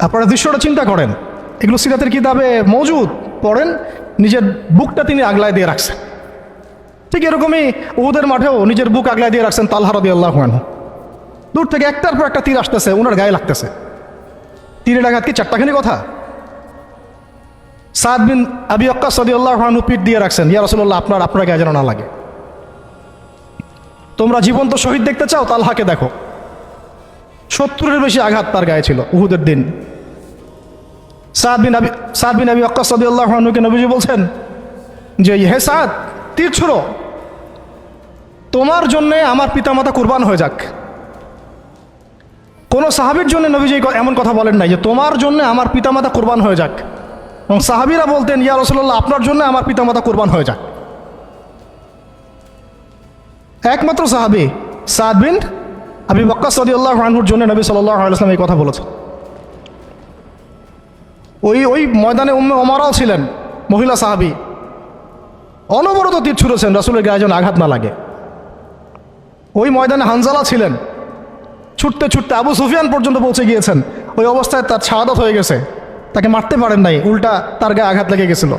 আপনারা দৃশ্যটা চিন্তা করেন, এগুলো সিরাতের কিতাবে মজুদ, পড়েন। নিজের বুকটা তিনি আগলায় দিয়ে রাখছেন। ঠিক এরকমই উহুদের মাঠেও নিজের বুক আগলায় দিয়ে রাখছেন তালহা রাদিয়াল্লাহু আনহু। দূর থেকে একটার পর একটা তীর আসতেছে, ওনার গায়ে লাগতেছে। তীরের আঘাত কি চারটাখানি কথা? সাদ বিন আবি ওয়াক্কাস রাদিয়াল্লাহু আনহু পিঠ দিয়ে রাখছেন, ইয়া রাসূলুল্লাহ আপনার গায়ে যেন না লাগে। তোমরা জীবন্ত শহীদ দেখতে চাও, তালহাকে দেখো। 70-এর বেশি আঘাত তার গায়ে ছিল উহুদের দিন। সাদ বিন আবি ওয়াক্কাস রাদিয়াল্লাহু আনহুকে নবীজি বলছেন যে, হে সাদ, তীর ছুঁড়ো, তোমার জন্যে আমার পিতামাতা কুরবান হয়ে যাক। কোনো সাহাবীর জন্য নবীজি এমন কথা বলেন নাই যে তোমার জন্য আমার পিতামাতা কুরবান হয়ে যাক। এবং সাহাবীরা বলতেন, ইয়া রাসূলুল্লাহ আপনার জন্য আমার পিতামাতা কুরবান হয়ে যাক। একমাত্র সাহাবী সাদ বিন আবি ওয়াক্কাস রাদিয়াল্লাহু আনহুর জন্য নবী সাল্লাল্লাহু আলাইহি ওয়াসাল্লাম এই কথা বলেছেন। ওই ময়দানে উম্মে ওমারাও ছিলেন, মহিলা সাহাবী, অনবরত তীর ছুঁড়েছেন রাসূলের গায়ে যেন আঘাত না লাগে। ওই ময়দানে হানজালা ছিলেন, ছুটতে ছুটতে আবু সুফিয়ান পর্যন্ত পৌঁছে গিয়েছেন। ওই অবস্থায় তার শাহাদাত হয়ে গেছে, তাকে মারতে পারেন নাই, উল্টা তার গায়ে আঘাত লেগে গেছিল।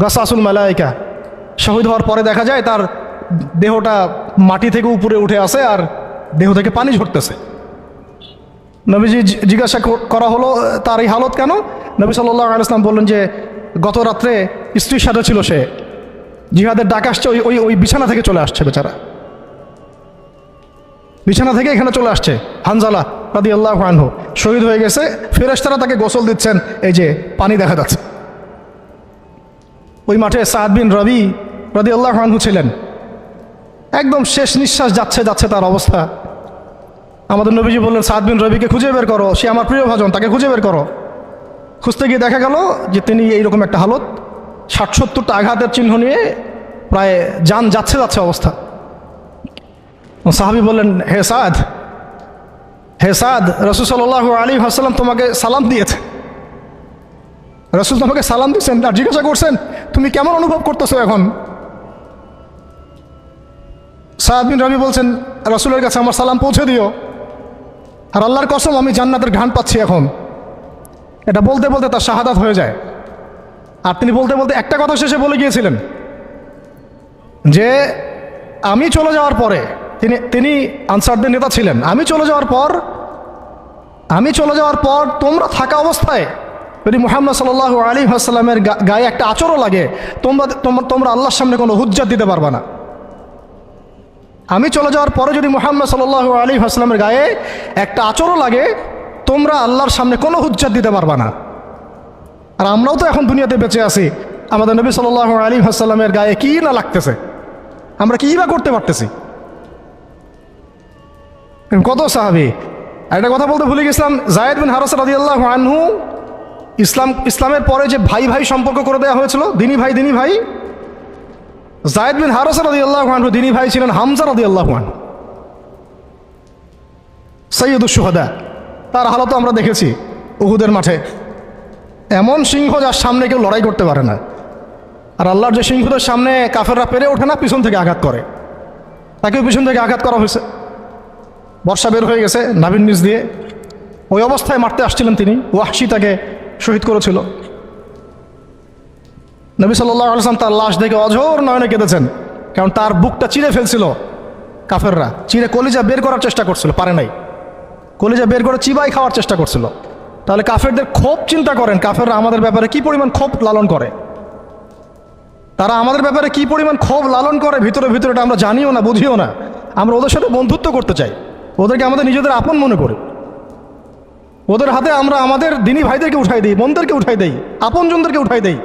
গাসাসুল মালাইকা, শহীদ হওয়ার পরে দেখা যায় তার দেহটা মাটি থেকে উপরে উঠে আসে আর দেহ থেকে পানি ঝরতেছে। নবীজি জিজ্ঞাসা করা হলো তার এই হালত কেন? নবী সাল্লাল্লাহু আলাইহি ওয়াসাল্লাম বললেন যে গত রাত্রে স্ত্রীর সাথে ছিল, সে জিহাদের ডাক আসছে, ওই বিছানা থেকে চলে আসছে, বেচারা বিছানা থেকে এখানে চলে আসছে। হানজালা রাদিয়াল্লাহু আনহু শহীদ হয়ে গেছে, ফেরেশতারা তাকে গোসল দিচ্ছেন, এই যে পানি দেখা যাচ্ছে। ওই মাঠে সাদ বিন রবি রাদিয়াল্লাহু আনহু ছিলেন, একদম শেষ নিঃশ্বাস যাচ্ছে তার অবস্থা। আমাদের নবীজি বললেন, সাদ বিন রবিকে খুঁজে বের করো, সে আমার প্রিয় ভাজন, তাকে খুঁজে বের করো। খুঁজতে গিয়ে দেখা গেল যে তিনি এইরকম একটা হালত, 60-70টা আঘাতের চিহ্ন নিয়ে প্রায় যান যাচ্ছে অবস্থা। সাহাবী বললেন, হে সাদ, রাসূল সাল্লাল্লাহু আলাইহি ওয়াসাল্লাম তোমাকে সালাম দিয়েছে। রাসূল তোমাকে সালাম দিয়েছেন আর জিজ্ঞাসা করছেন তুমি কেমন অনুভব করতেছো এখন? সাদ বিন রবি বলছেন, রাসূলের কাছে আমার সালাম পৌঁছে দিও, আর আল্লাহর কসম আমি জান্নাতের ঘ্রাণ পাচ্ছি এখন। এটা বলতে বলতে তার শাহাদাত হয়ে যায়। আর তিনি বলতে বলতে একটা কথা শেষে বলে গিয়েছিলেন যে আমি চলে যাওয়ার পরে, তিনি আনসারদের নেতা ছিলেন, আমি চলে যাওয়ার পর তোমরা থাকা অবস্থায় যদি মুহাম্মদ সাল্লাল্লাহু আলাইহি ওয়াসাল্লামের গায়ে একটা আঁচড়ও লাগে, তোমরা আল্লাহর সামনে কোনো হুজ্জাত দিতে পারবে না। আমি চলে যাওয়ার পরে যদি মুহাম্মদ সাল্লাল্লাহু আলাইহি ওয়াসাল্লামের গায়ে একটা আঁচড়ও লাগে, তোমরা আল্লাহর সামনে কোনো হুজ্জাত দিতে পারবে না। আর আমরাও তো এখন দুনিয়াতে বেঁচে আছি, আমাদের নবী সাল্লাল্লাহু আলাইহি ওয়াসাল্লামের গায়ে কি না লাগতেছে, আমরা কি বা করতে পারতেছি। কত সাহাবী। একটা কথা বলতে ভুলে গেছিলাম, যায়েদ বিন হারেসা রাদিয়াল্লাহু আনহু ইসলামের পরে যে ভাই ভাই সম্পর্ক করে দেওয়া হয়েছিল, দিনী ভাই, যায়েদ বিন হারেসা রাদিয়াল্লাহু আনহু দিনী ভাই ছিলেন হামজা রাদিয়াল্লাহু আনহু, সাইয়্যিদুশ শুহাদা। তার হালত আমরা দেখেছি উহুদের মাঠে, এমন সিংহ যার সামনে কেউ লড়াই করতে পারে না। আর আল্লাহর যে সিংহদের সামনে কাফেররা পেরে ওঠে না, পিছন থেকে আঘাত করে, তাকেও পিছন থেকে আঘাত করা হয়েছে। বর্ষা বের হয়ে গেছে নাভির নিচ দিয়ে, ওই অবস্থায় মারতে আসছিলেন তিনি, ওয়াহশী তাকে শহীদ করেছিল। নবী সাল্লাল্লাহু আলাইহি ওয়াসাল্লাম তার লাশ দেখে অঝোর নয়নে কেঁদেছেন, কারণ তার বুকটা চিরে ফেলছিল কাফেররা, চিরে কলিজা বের করার চেষ্টা করছিল, পারে নাই। কলিজা বের করে চিবাই খাওয়ার চেষ্টা করছিল। তাহলে কাফেরদের ক্ষোভ চিন্তা করেন, কাফেররা আমাদের ব্যাপারে কি পরিমাণ ক্ষোভ লালন করে, তারা আমাদের ব্যাপারে কি পরিমাণ ক্ষোভ লালন করে ভিতরে ভিতরে, এটা আমরা জানিও না, বুঝিও না। আমরা ওদের সাথে বন্ধুত্ব করতে চাই, ওদেরকে আমাদের নিজেদের আপন মনে করি, ওদের হাতে আমরা আমাদের দিনী ভাইদেরকে উঠাই দিই, বোনদেরকে উঠাই দেই, আপনজনদেরকে উঠাই দেই।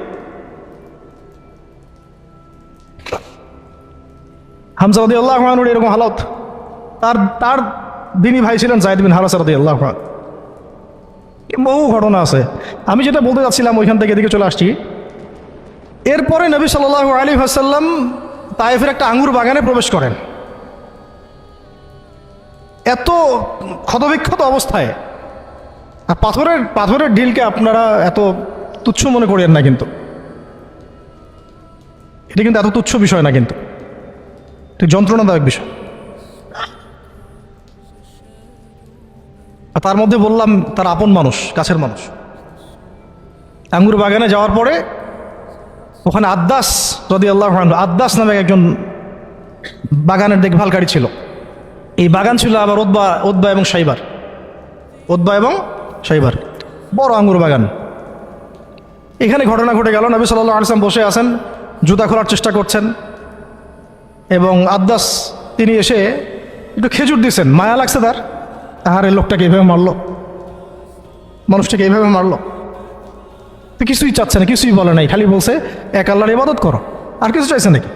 হামজা রাদিয়াল্লাহু আনহুর এরকম হালত। তার দিনী ভাই ছিলেন যায়েদ বিন হারেসা রাদিয়াল্লাহু আনহু। বহু ঘটনা আছে, আমি যেটা বলতে যাচ্ছিলাম ওইখান থেকে এদিকে চলে আসছি। এরপরে নবী সাল্লাল্লাহু আলাইহি ওয়াসাল্লাম তায়েফের একটা আঙ্গুর বাগানে প্রবেশ করেন, এত ক্ষতবিক্ষত অবস্থায়। আর পাথরের ঢিলকে আপনারা এত তুচ্ছ মনে করেন না, কিন্তু এটা কিন্তু এত তুচ্ছ বিষয় না, কিন্তু ঠিক যন্ত্রণাদায়ক বিষয়। আর তার মধ্যে বললাম তার আপন মানুষ, কাছের মানুষ। আঙ্গুর বাগানে যাওয়ার পরে ওখানে আদ্দাস রাদিয়াল্লাহু আনহু, আদ্দাস নামে একজন বাগানের দেখভালকারী ছিল। এই বাগান ছিল আবার ওতবা এবং সাইবার, বড় আঙ্গুর বাগান। এখানে ঘটনা ঘটে গেল, নবী সাল্লাল্লাহু আলাইহি ওয়াসাল্লাম বসে আছেন, জুতা খোলার চেষ্টা করছেন, এবং আদ্দাস তিনি এসে একটু খেজুর দিয়েছেন। মায়া লাগছে তার, আহারে লোকটাকে এইভাবে মারলো, মানুষটাকে এইভাবে মারলো। তো কিছুই চাচ্ছে না, কিছুই বলে নাই, খালি বলছে এক আল্লাহর ইবাদত করো, আর কিছু চাইছে নাকি?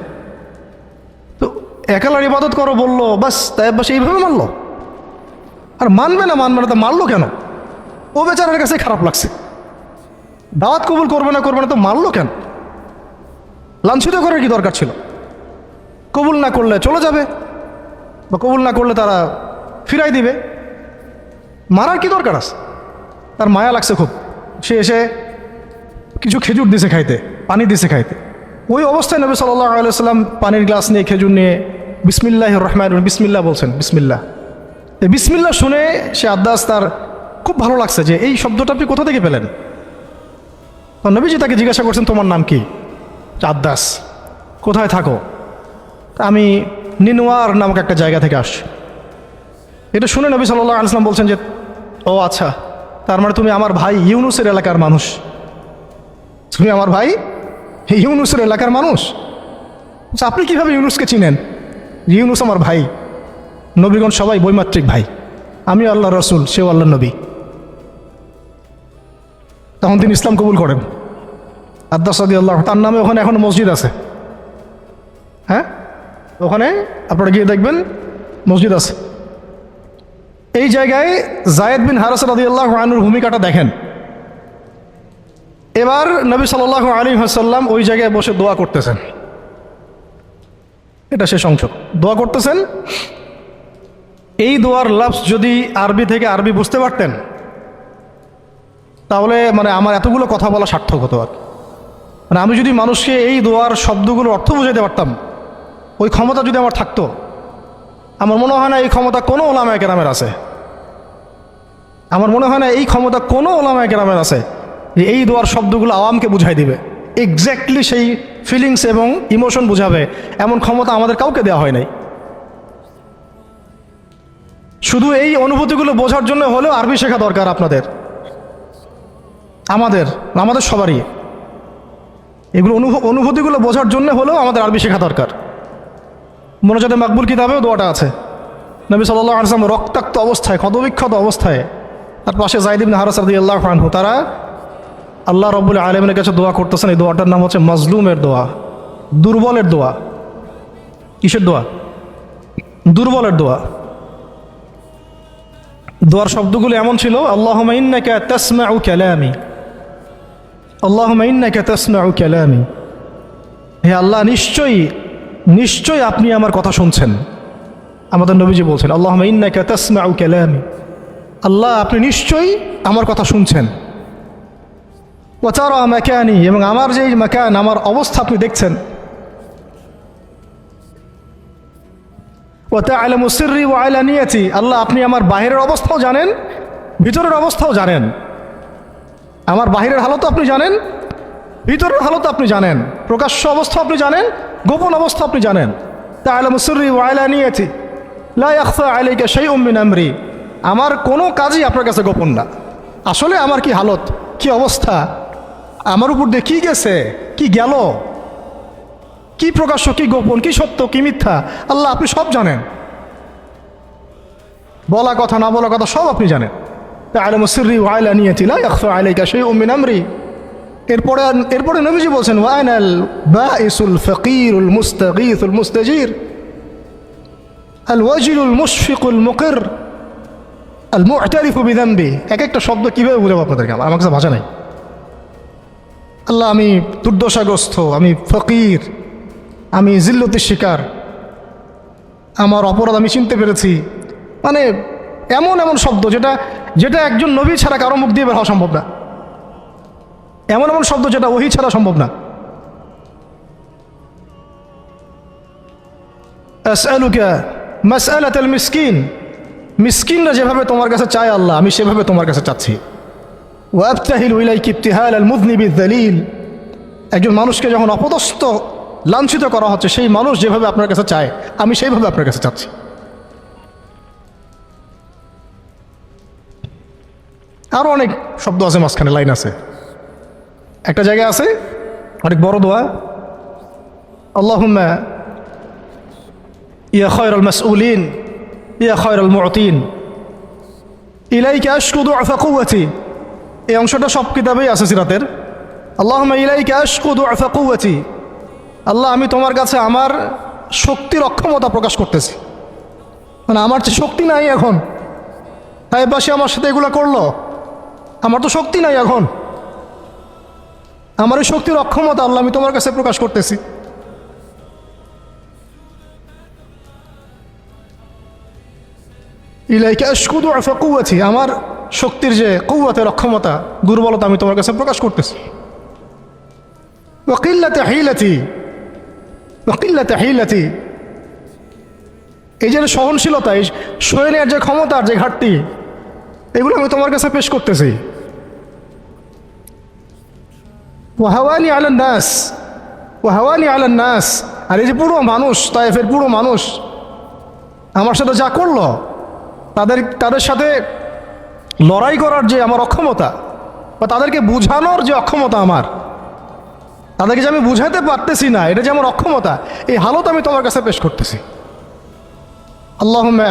তো এক আল্লাহর ইবাদত করো বললো, বাস তাই বাস এইভাবে মারলো। আর মানবে না তো মারলো কেন? ও বেচারার কাছে খারাপ লাগছে, দাওয়াত কবুল করবে না তো মারলো কেন? লাঞ্ছিত করার কি দরকার ছিল? কবুল না করলে চলে যাবে, বা কবুল না করলে তারা ফিরাই দিবে, মারার কি দরকার আছে? তার মায়া লাগছে খুব। সে এসে কিছু খেজুর দিছে খাইতে, পানি দিছে খাইতে। ওই অবস্থায় নবী সাল্লাল্লাহু আলাইহি ওয়াসাল্লাম পানির গ্লাস নিয়ে, খেজুর নিয়ে বিসমিল্লাহির রহমানির রহিম, বিসমিল্লাহ বলছেন। এই বিসমিল্লাহ শুনে সে আদ্দাস, তার খুব ভালো লাগছে যে এই শব্দটা আপনি কোথা থেকে পেলেন। নবীজি তাকে জিজ্ঞাসা করছেন, তোমার নাম কি? আদ্দাস। কোথায় থাকো? আমি নিনওয়ার নামক একটা জায়গা থেকে আসছি। এটা শুনে নবী সাল্লাল্লাহু আলাইহি ওয়াসাল্লাম বলছেন যে, ও আচ্ছা, তার মানে তুমি আমার ভাই ইউনুসের এলাকার মানুষ। তুমি আমার ভাই ইউনুসের এলাকার মানুষ? আপনি কিভাবে ইউনুসকে চিনেন? ইউনুস আমার ভাই, নবীগণ সবাই বৈমাত্রিক ভাই, আমি আল্লাহ রসুল, সেও আল্লাহ নবী। তখন তিনি ইসলাম কবুল করেন। আদ্দাস রাদিয়াল্লাহু, তার নামে ওখানে এখন মসজিদ আছে। হ্যাঁ, ওখানে আপনারা গিয়ে দেখবেন মসজিদ আছে। এই জায়গায় যায়েদ বিন হারেসা রাদিয়াল্লাহু আনহুর ভূমিকাটা দেখেন। এবার নবী সাল্লাল্লাহু আলাইহি ওয়াসাল্লাম ওই জায়গায় বসে দোয়া করতেছেন। এটা শেষ অংশ, দোয়া করতেছেন। এই দোয়ার লফজ যদি আরবি থেকে আরবি বুঝতে পারতেন, তাহলে মানে আমার এতগুলো কথা বলা সার্থক হতো। আর মানে আমি যদি মানুষকে এই দোয়ার শব্দগুলোর অর্থ বুঝাইতে পারতাম, ওই ক্ষমতা যদি আমার থাকতো, আমার মনে হয় না এই ক্ষমতা কোনো ওলামায়ে কেরামের আছে। আমার মনে হয় না এই ক্ষমতা কোনো ওলামায়ে কেরামের আছে যে এই দোয়ার শব্দগুলো আওয়ামকে বুঝাই দিবে, এক্স্যাক্টলি সেই ফিলিংস এবং ইমোশন বুঝাবে, এমন ক্ষমতা আমাদের কাউকে দেওয়া হয় নাই। শুধু এই অনুভূতিগুলো বোঝার জন্য হলেও আরবি শেখা দরকার আপনাদের, আমাদের সবারই। এগুলো অনুভূতিগুলো বোঝার জন্য হলেও আমাদের আরবি শেখা দরকার। মোনাজাতে মাকবুল কিতাবেও দোয়াটা আছে। নবী সাল্লাল্লাহু আলাইহি ওয়াসাল্লাম রক্তাক্ত অবস্থায়, ক্ষতবিক্ষত অবস্থায়, তার পাশে যায়েদ ইবনে হারেসা রাদিয়াল্লাহু আনহু, তারা আল্লাহ রাব্বুল আলামিনের কাছে দোয়া করতেছেন। এই দোয়াটার নাম হচ্ছে মাজলুমের দোয়া, দুর্বলের দোয়া। কিসের দোয়া? দুর্বলের দোয়া। দোয়ার শব্দগুলো এমন ছিল, আল্লাহুম্মা ইন্নাকা তাসমাউ কালামি, আল্লাহুম্মা ইন্নাকা তাসমাউ কালামি, হে আল্লাহ, নিশ্চয়ই আপনি আমার কথা শুনছেন। আমাদের নবীজি বলছেন, আল্লাহুম্মা ইন্নাকা তাসমাউ কালামি, আল্লাহ আপনি নিশ্চয়ই আমার কথা শুনছেন। ওয়া তারা মাকানি, এবং আমার যে মাকান, আমার অবস্থা আপনি দেখছেন। ওয়া তা'লামু সিররি ওয়া আলানিয়াতি, আল্লাহ আপনি আমার বাহিরের অবস্থাও জানেন, ভিতরের অবস্থাও জানেন। আমার বাহিরের হালত আপনি জানেন, ভিতরের হালত আপনি জানেন, প্রকাশ্য অবস্থা আপনি জানেন, গোপন অবস্থা আপনি জানেন। তা'লামু সিররি ওয়া আলানিয়াতি লা ইয়াখফা আলাইকা শাইউম মিন আমরি, আমার কোনো কাজই আপনার কাছে গোপন না। আসলে আমার কি হালত, কি অবস্থা, আমার উপর দিয়ে কী গেছে, কি গেল, কি প্রকাশ্য, কি গোপন, কি সত্য, কি মিথ্যা, আল্লাহ আপনি সব জানেন। বলা কথা না বলা কথা সব আপনি জানেন। তা'লামু সিররি ওয়া আলানিয়াতি লা ইয়াখফা আলাইকা শাইউম মিন আমরি। এরপরে নবীজি বলছেন ওয়া আনাল বাঈসুল ফাকিরুল মুস্তাগীথুল মুস্তাজির আল ওয়াজিলুল মুশফিকুল মুকির আল মু'তারিফু বিযামবি। এক একটা শব্দ কীভাবে বুঝাবো আপনাদেরকে, আমার কাছে ভাষা নাই। আল্লাহ আমি দুর্দশাগ্রস্ত, আমি ফকির, আমি জিল্লতির শিকার, আমার অপরাধ আমি চিনতে পেরেছি। মানে এমন এমন শব্দ যেটা একজন নবী ছাড়া কারো মুখ দিয়ে বের হওয়া সম্ভব না, এমন এমন শব্দ যেটা ওহী ছাড়া সম্ভব না। আসআলুকা মাসআলাতাল মিসকিন, মিসকিনরা যেভাবে তোমার কাছে চায় আল্লাহ আমি সেভাবে তোমার কাছে চাচ্ছি। ওয়া আবতাহিলু ইলাইকা ইবতিহালাল মুযনিবিয যালিল, একজন মানুষকে যখন অপদস্থ লাঞ্ছিত করা হচ্ছে সেই মানুষ যেভাবে আপনার কাছে চায় আমি সেইভাবে আপনার কাছে চাচ্ছি। আরও অনেক শব্দ আছে, মাঝখানে লাইন আছে। একটা জায়গায় আছে অনেক বড় দোয়া, আল্লাহুম্মা ইয়া খায়রাল মাসউলিন ইয়া খায়রাল মু'তিন ইলাইকা আশকু দু'ফা কুওয়াতি। এই অংশটা সব কিতাবেই আছে সিরাতের। আল্লাহুম্মা ইলাইকা আশকু দু'ফা কুওয়াতি, আল্লাহ আমি তোমার কাছে আমার শক্তির অক্ষমতা প্রকাশ করতেছি। মানে আমার যে শক্তি নাই এখন, তাই পাশে আমার সাথে এগুলো করলো, আমার তো শক্তি নাই এখন, আমার এই শক্তির অক্ষমতা আল্লাহ আমি তোমার কাছে প্রকাশ করতেছি। ইলাইকা আশকু দু'ফা কুওয়াতি, আমার শক্তির যে কুওয়াতের অক্ষমতা, দুর্বলতা আমি তোমার কাছে প্রকাশ করতেছি। ওয়া কিল্লাতা হিলাতি, ওয়া কিল্লাতা হিলাতি, এই যে সহনশীলতা, এই সয়ে নেওয়ার যে ক্ষমতার যে ঘাটতি, এগুলো আমি তোমার কাছে পেশ করতেছি। ওয়া হাওয়ানি আলান নাস, ওয়া হাওয়ানি আলান নাস, আর এই যে পুরো মানুষ, তায়েফের পুরো মানুষ আমার সাথে যা করলো, তাদের সাথে লড়াই করার যে আমার অক্ষমতা, বা তাদেরকে বুঝানোর যে অক্ষমতা আমার, তাদেরকে যে আমি বুঝাতে পারতেছি না, এটা যে আমার অক্ষমতা, এই হালত আমি তোমার কাছে পেশ করতেছি। আল্লাহুম্মা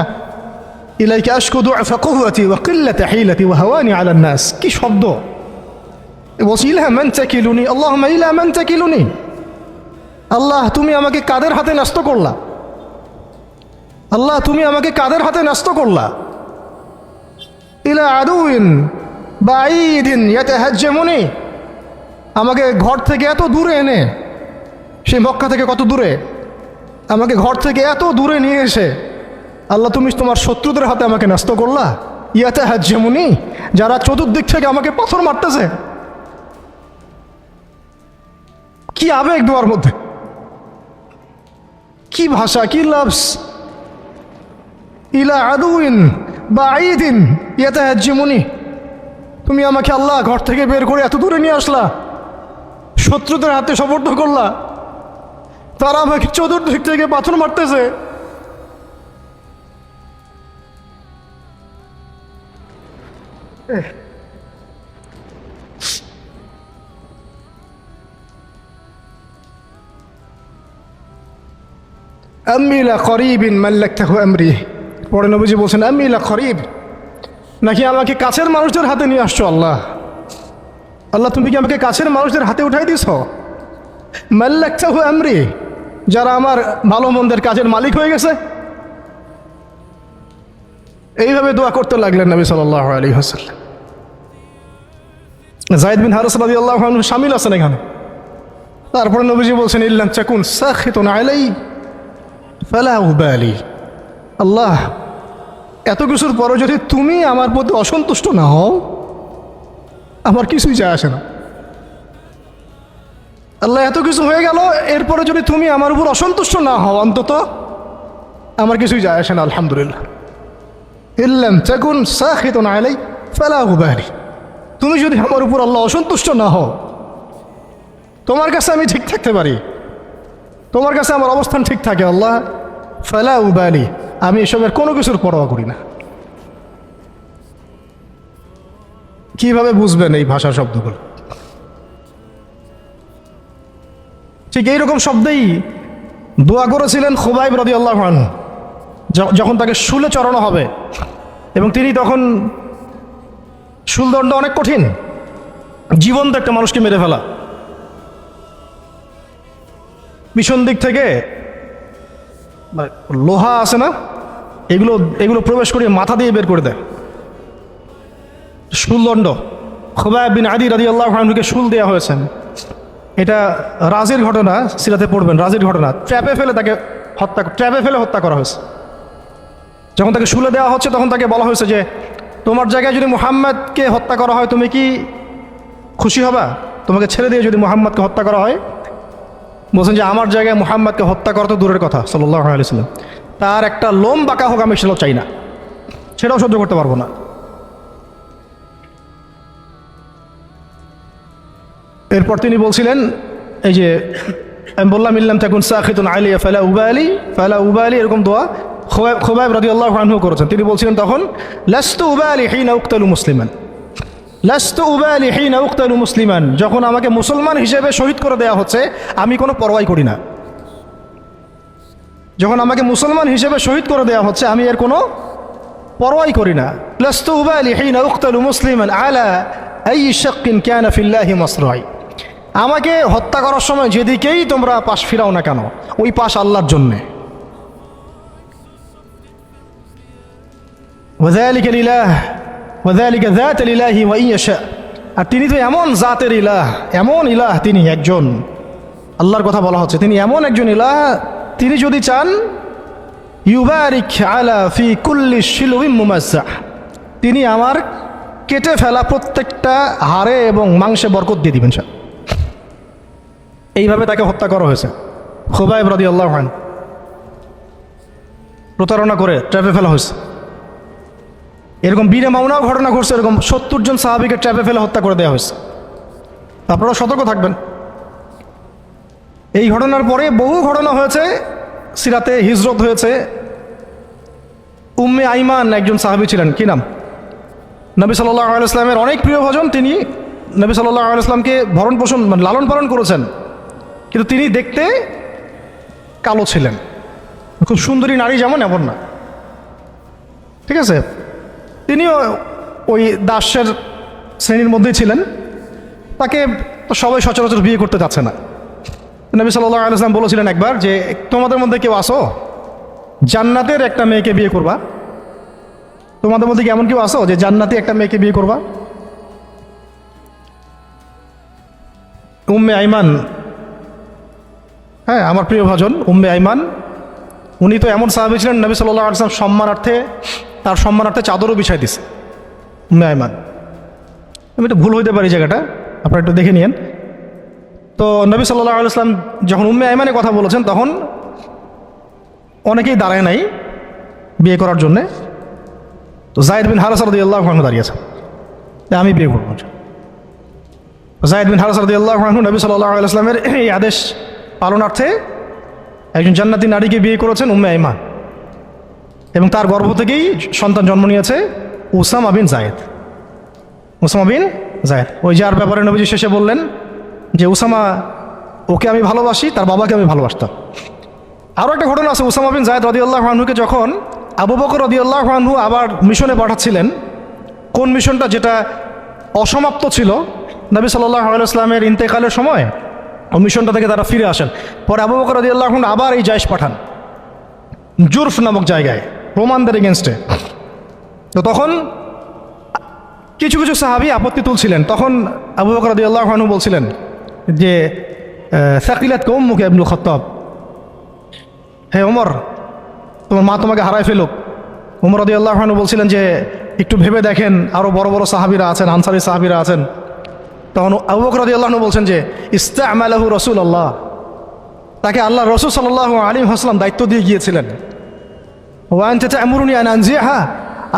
ইলাইকা আশকু দু'ফা কুওয়াতি ওয়া কিল্লাতা হিলাতি ওয়া হাওয়ানি আলান নাস। কি শব্দ! বলছি ইলা মান তাকিলুনি, আল্লাহুম্মা ইলা মান তাকিলুনি, আল্লাহ তুমি আমাকে কাদের হাতে ন্যস্ত করলা, আল্লাহ তুমি আমাকে কাদের হাতে ন্যস্ত করলা। ইলা আদুইন বাঈদিন ইয়াতাহাজ্জামুনি, আমাকে ঘর থেকে এত দূরে এনে, সেই মক্কা থেকে কত দূরে, আমাকে ঘর থেকে এত দূরে নিয়ে এসে আল্লাহ তুমি তোমার শত্রুদের হাতে আমাকে ন্যস্ত করলা। ইয়াতাহাজ্জামুনি, যারা চতুর্দিক থেকে আমাকে পাথর মারতেছে। কি আবেগ দোয়ার মধ্যে, কি ভাষা, কি লফজ! ইলা আদুইন বাঈদিন ইয়াতাহাজ্জামুনি, তুমি আমাকে আল্লাহ ঘর থেকে বের করে এত দূরে নিয়ে আসলা, শত্রুদের হাতে সোপর্দ করলা, তারা আমাকে চতুর্দিক থেকে পাথর মারতেছে। আম্মি লা করিবিন মাল্লাকতাহু আমরি, পরে নবীজি বলছেন আম্মি লা করিব, নাকি আমাকে কাছের মানুষদের হাতে নিয়ে আসছো আল্লাহ, আল্লাহ তুমি কি আমাকে কাছের মানুষদের হাতে উঠাই দিছ। মাল্লাকতাহু আমরি, যারা আমার ভালো মন্দের কাজের মালিক হয়ে গেছে। এইভাবে দোয়া করতে লাগলেন নবী সাল্লাল্লাহু আলাইহি ওয়াসাল্লাম। যায়েদ বিন হারিস রাদিয়াল্লাহু আনহু শামিল আছেন এখানে। তারপরে নবীজি বলছেন ইল্লাম তাকুন সাখিতুন আলাই ফালা উবালি, আল্লাহ এত কিছুর পরে যদি তুমি আমার প্রতি অসন্তুষ্ট না হও আমার কিছুই যায় আসে না। আল্লাহ এত কিছু হয়ে গেল, এরপরে যদি তুমি আমার উপর অসন্তুষ্ট না হও অন্তত আমার কিছুই যায় আসে না। আলহামদুলিল্লাহ। ইল্লাম তাকুন সাখিতুন আলাই ফালা উবালি, তুমি যদি আমার উপর আল্লাহ অসন্তুষ্ট না হও, তোমার কাছে আমি ঠিক থাকতে পারি, তোমার কাছে আমার অবস্থান ঠিক থাকে আল্লাহ, ফালা উবালি, আমি এসবের কোনো কিছুর পরোয়া করি না। কিভাবে বুঝবেন এই ভাষার শব্দগুলো? ঠিক এইরকম শব্দেই দোয়া করেছিলেন খুবাইব রাদিয়াল্লাহু আনহু যখন তাকে শুলে চড়ানো হবে, এবং তিনি তখন শুলদণ্ড অনেক কঠিন, জীবন্ত একটা মানুষকে মেরে ফেলা, পিছন দিক থেকে লোহা আছে না, এগুলো এগুলো প্রবেশ করিয়ে মাথা দিয়ে বের করে দেয়। শুলদণ্ড, খুবাইব বিন আদি রাদিয়াল্লাহু আনহুকে শুল দেওয়া হয়েছে। এটা রাজির ঘটনা, সিরাতে পড়বেন, রাজির ঘটনা। ট্র্যাপে ফেলে হত্যা করা হয়েছে। যখন তাকে শুলে দেওয়া হচ্ছে তখন তাকে বলা হয়েছে যে তোমার জায়গায় যদি মুহাম্মদকে হত্যা করা হয় তুমি কি খুশি হবা? তোমাকে ছেড়ে দিয়ে যদি মুহাম্মদকে হত্যা করা হয়? বলছেন যে আমার জায়গায় মুহাম্মদকে হত্যা করা তো দূরের কথা, সাল্লাল্লাহু আলাইহি ওয়াসাল্লাম, তার একটা লোম বাঁকা হোক আমি সেটাও চাই না, সেটাও সহ্য করতে পারবো না। এরপর তিনি বলছিলেন, এই যে আমি বললাম ইল্লাম তাকুন সাখিতুন আলাইয়া ফালা উবালি, এরকম দোয়া খুবাইব রাদিয়াল্লাহু আনহু করেছেন। তিনি বলছিলেন তখন লাস্তু উবালি হিনা উক্তালু মুসলিমান, লাস্তু উবালি হিনা উক্তালু মুসলিমান, যখন আমাকে মুসলমান হিসেবে শহীদ করে দেওয়া হচ্ছে আমি কোনো পরোয়াই করি না। যখন আমাকে মুসলমান হিসেবে শহীদ করে দেওয়া হচ্ছে আমি এর কোনো পরোয়াই করি না। লাস্তু উবালি হিনা উক্তালু মুসলিমান আলা আই শাক্কিন কানা ফিল্লাহি মাসরাই, আমাকে হত্যা করার সময় যেদিকেই তোমরা পাশ ফিরাও না কেন ওই পাশ আল্লাহর জন্যে। ওয়াযালিকা লিলাহ ওয়াযালিকা যাতুল ইলাহি ওয়া ইয়াশা, আর তিনি তো এমন জাতের ইলাহ, এমন ইলাহ, তিনি একজন, আল্লাহর কথা বলা হচ্ছে, তিনি এমন একজন ইলাহ, তিনি যদি চান ইউবারিক আলা ফি কুল্লি শিলুইম মুমাজ্জাহ, তিনি আমার কেটে ফেলা প্রত্যেকটা হাড়ে এবং মাংসে বরকত দিয়ে দিবেন। এইভাবে তাকে হত্যা করা হয়েছে। খুবাইব রাদিয়াল্লাহু আনহু প্রতারণা করে ট্র্যাপে ফেলা হয়েছে। এরকম বীরে মাউনাও ঘটনা ঘটছে, এরকম 70 জন সাহাবীকে ট্র্যাপে ফেলে হত্যা করে দেওয়া হয়েছে। আপনারা সতর্ক থাকবেন। এই ঘটনার পরে বহু ঘটনা হয়েছে, সিরাতে হিজরত হয়েছে। উম্মে আইমান একজন সাহাবী ছিলেন, কি নাম? নবী সাল্লাল্লাহু আলাইহি ওয়াসাল্লামের অনেক প্রিয় ভজন। তিনি নবী সাল্লাল্লাহু আলাইহি ওয়াসাল্লামকে ভরণ পোষণ মানে লালন পালন করেছেন, কিন্তু তিনি দেখতে কালো ছিলেন। খুব সুন্দরী নারী যেমন এমন না, ঠিক আছে? তিনিও ওই দাসের শ্রেণীর মধ্যেই ছিলেন। তাকে তো সবাই সচরাচর বিয়ে করতে চাচ্ছে না। নবী সাল্লাল্লাহু আলাইহি ওয়াসাল্লাম বলেছিলেন একবার যে তোমাদের মধ্যে কেউ আসো জান্নাতের একটা মেয়েকে বিয়ে করবা? তোমাদের মধ্যে কি এমন কেউ আসো যে জান্নাতি একটা মেয়েকে বিয়ে করবা? উম্মে আইমান, হ্যাঁ আমার প্রিয় ভাজন উম্মে আইমান, উনি তো এমন সাহাবী ছিলেন নবী সাল্লাল্লাহু আলাইহি ওয়াসাল্লাম তার সম্মানার্থে চাদরও বিছাই দিছে। উম্মে আইমান, আমি একটু ভুল হইতে পারি জায়গাটা, আপনারা একটু দেখে নিয়েন। তো নবী সাল্লাল্লাহু আলাইহি ওয়াসাল্লাম যখন উম্মে আইমানের কথা বলেছেন তখন অনেকেই দাঁড়ায় নাই বিয়ে করার জন্যে। তো যায়েদ বিন হারেসা রাদিয়াল্লাহু আনহু দাঁড়িয়েছেন, আমি বিয়ে করব। যায়েদ বিন হারেসা রাদিয়াল্লাহু আনহু নবী সাল্লাল্লাহু আলাইহি ওয়াসাল্লামের এই আদেশ পালনার্থে একজন জান্নাতি নারীকে বিয়ে করেছেন, উম্মে আইমান, এবং তার গর্ভ থেকেই সন্তান জন্ম নিয়েছে উসামা বিন যায়েদ। উসামা বিন যায়েদ, ওই যার ব্যাপারে নবীজি শেষে বললেন যে উসামা, ওকে আমি ভালোবাসি, তার বাবাকে আমি ভালোবাসতাম। আরও একটা ঘটনা আছে, উসামা বিন যায়েদ রাদিয়াল্লাহু আনহুকে যখন আবু বকর রাদিয়াল্লাহু আনহু আবার মিশনে পাঠাচ্ছিলেন, কোন মিশনটা যেটা অসমাপ্ত ছিল, নবী সাল্লাল্লাহু আলাইহি ওয়াসাল্লামের ইন্তেকালের সময় ও মিশনটা থেকে তারা ফিরে আসেন। পরে আবু বকর রাদিয়াল্লাহু আনহু আবার এই জায়েশ পাঠান জুরফ নামক জায়গায় রোমানদের এগেনস্টে। তো তখন কিছু কিছু সাহাবী আপত্তি তুলছিলেন। তখন আবু বকর রাদিয়াল্লাহু আনহু বলছিলেন যে সাকিলাত উম্মুকা ইবনুল খাত্তাব, হে ওমর তোমার মা তোমাকে হারায় ফেলুক। ওমর রাদিয়াল্লাহু আনহু বলছিলেন যে একটু ভেবে দেখেন, আরও বড় বড় সাহাবীরা আছেন, আনসারী সাহাবীরা আছেন। তখন আবু বকর রাদিয়াল্লাহু আনহু বলছেন যে ইস্তা'মালাহু রাসূলুল্লাহ, তাকে আল্লাহ রাসূল সাল্লাল্লাহু আলাইহি ওয়াসাল্লাম দায়িত্ব দিয়ে গিয়েছিলেন। ওয়া আনতা তা'মুরুনি আন আনজিহা,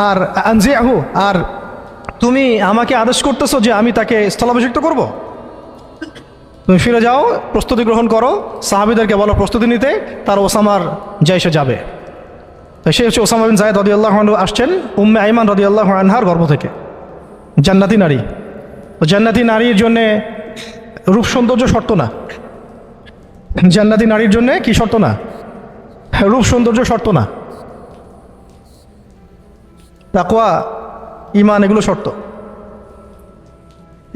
আর আনজিহু, আর তুমি আমাকে আদেশ করতেছো যে আমি তাকে স্থলাভিষিক্ত করব? তুমি ফিরে যাও, প্রস্তুতি গ্রহণ করো, সাহাবীদেরকে বলো প্রস্তুতি নিতে, তার ওসামার জায়েশে যাবে। তো সে হচ্ছে ওসামা বিন যায়েদ রাদিয়াল্লাহু আনহু, আসছেন উম্মে আইমান রাদিয়াল্লাহু আনহার গর্ভ থেকে। জান্নাতি নারী। তো জান্নাতি নারীর জন্যে রূপ সৌন্দর্য শর্ত না। জান্নাতি নারীর জন্যে কি শর্ত না? রূপ সৌন্দর্য শর্ত না, তাকওয়া, ঈমান এগুলো শর্ত।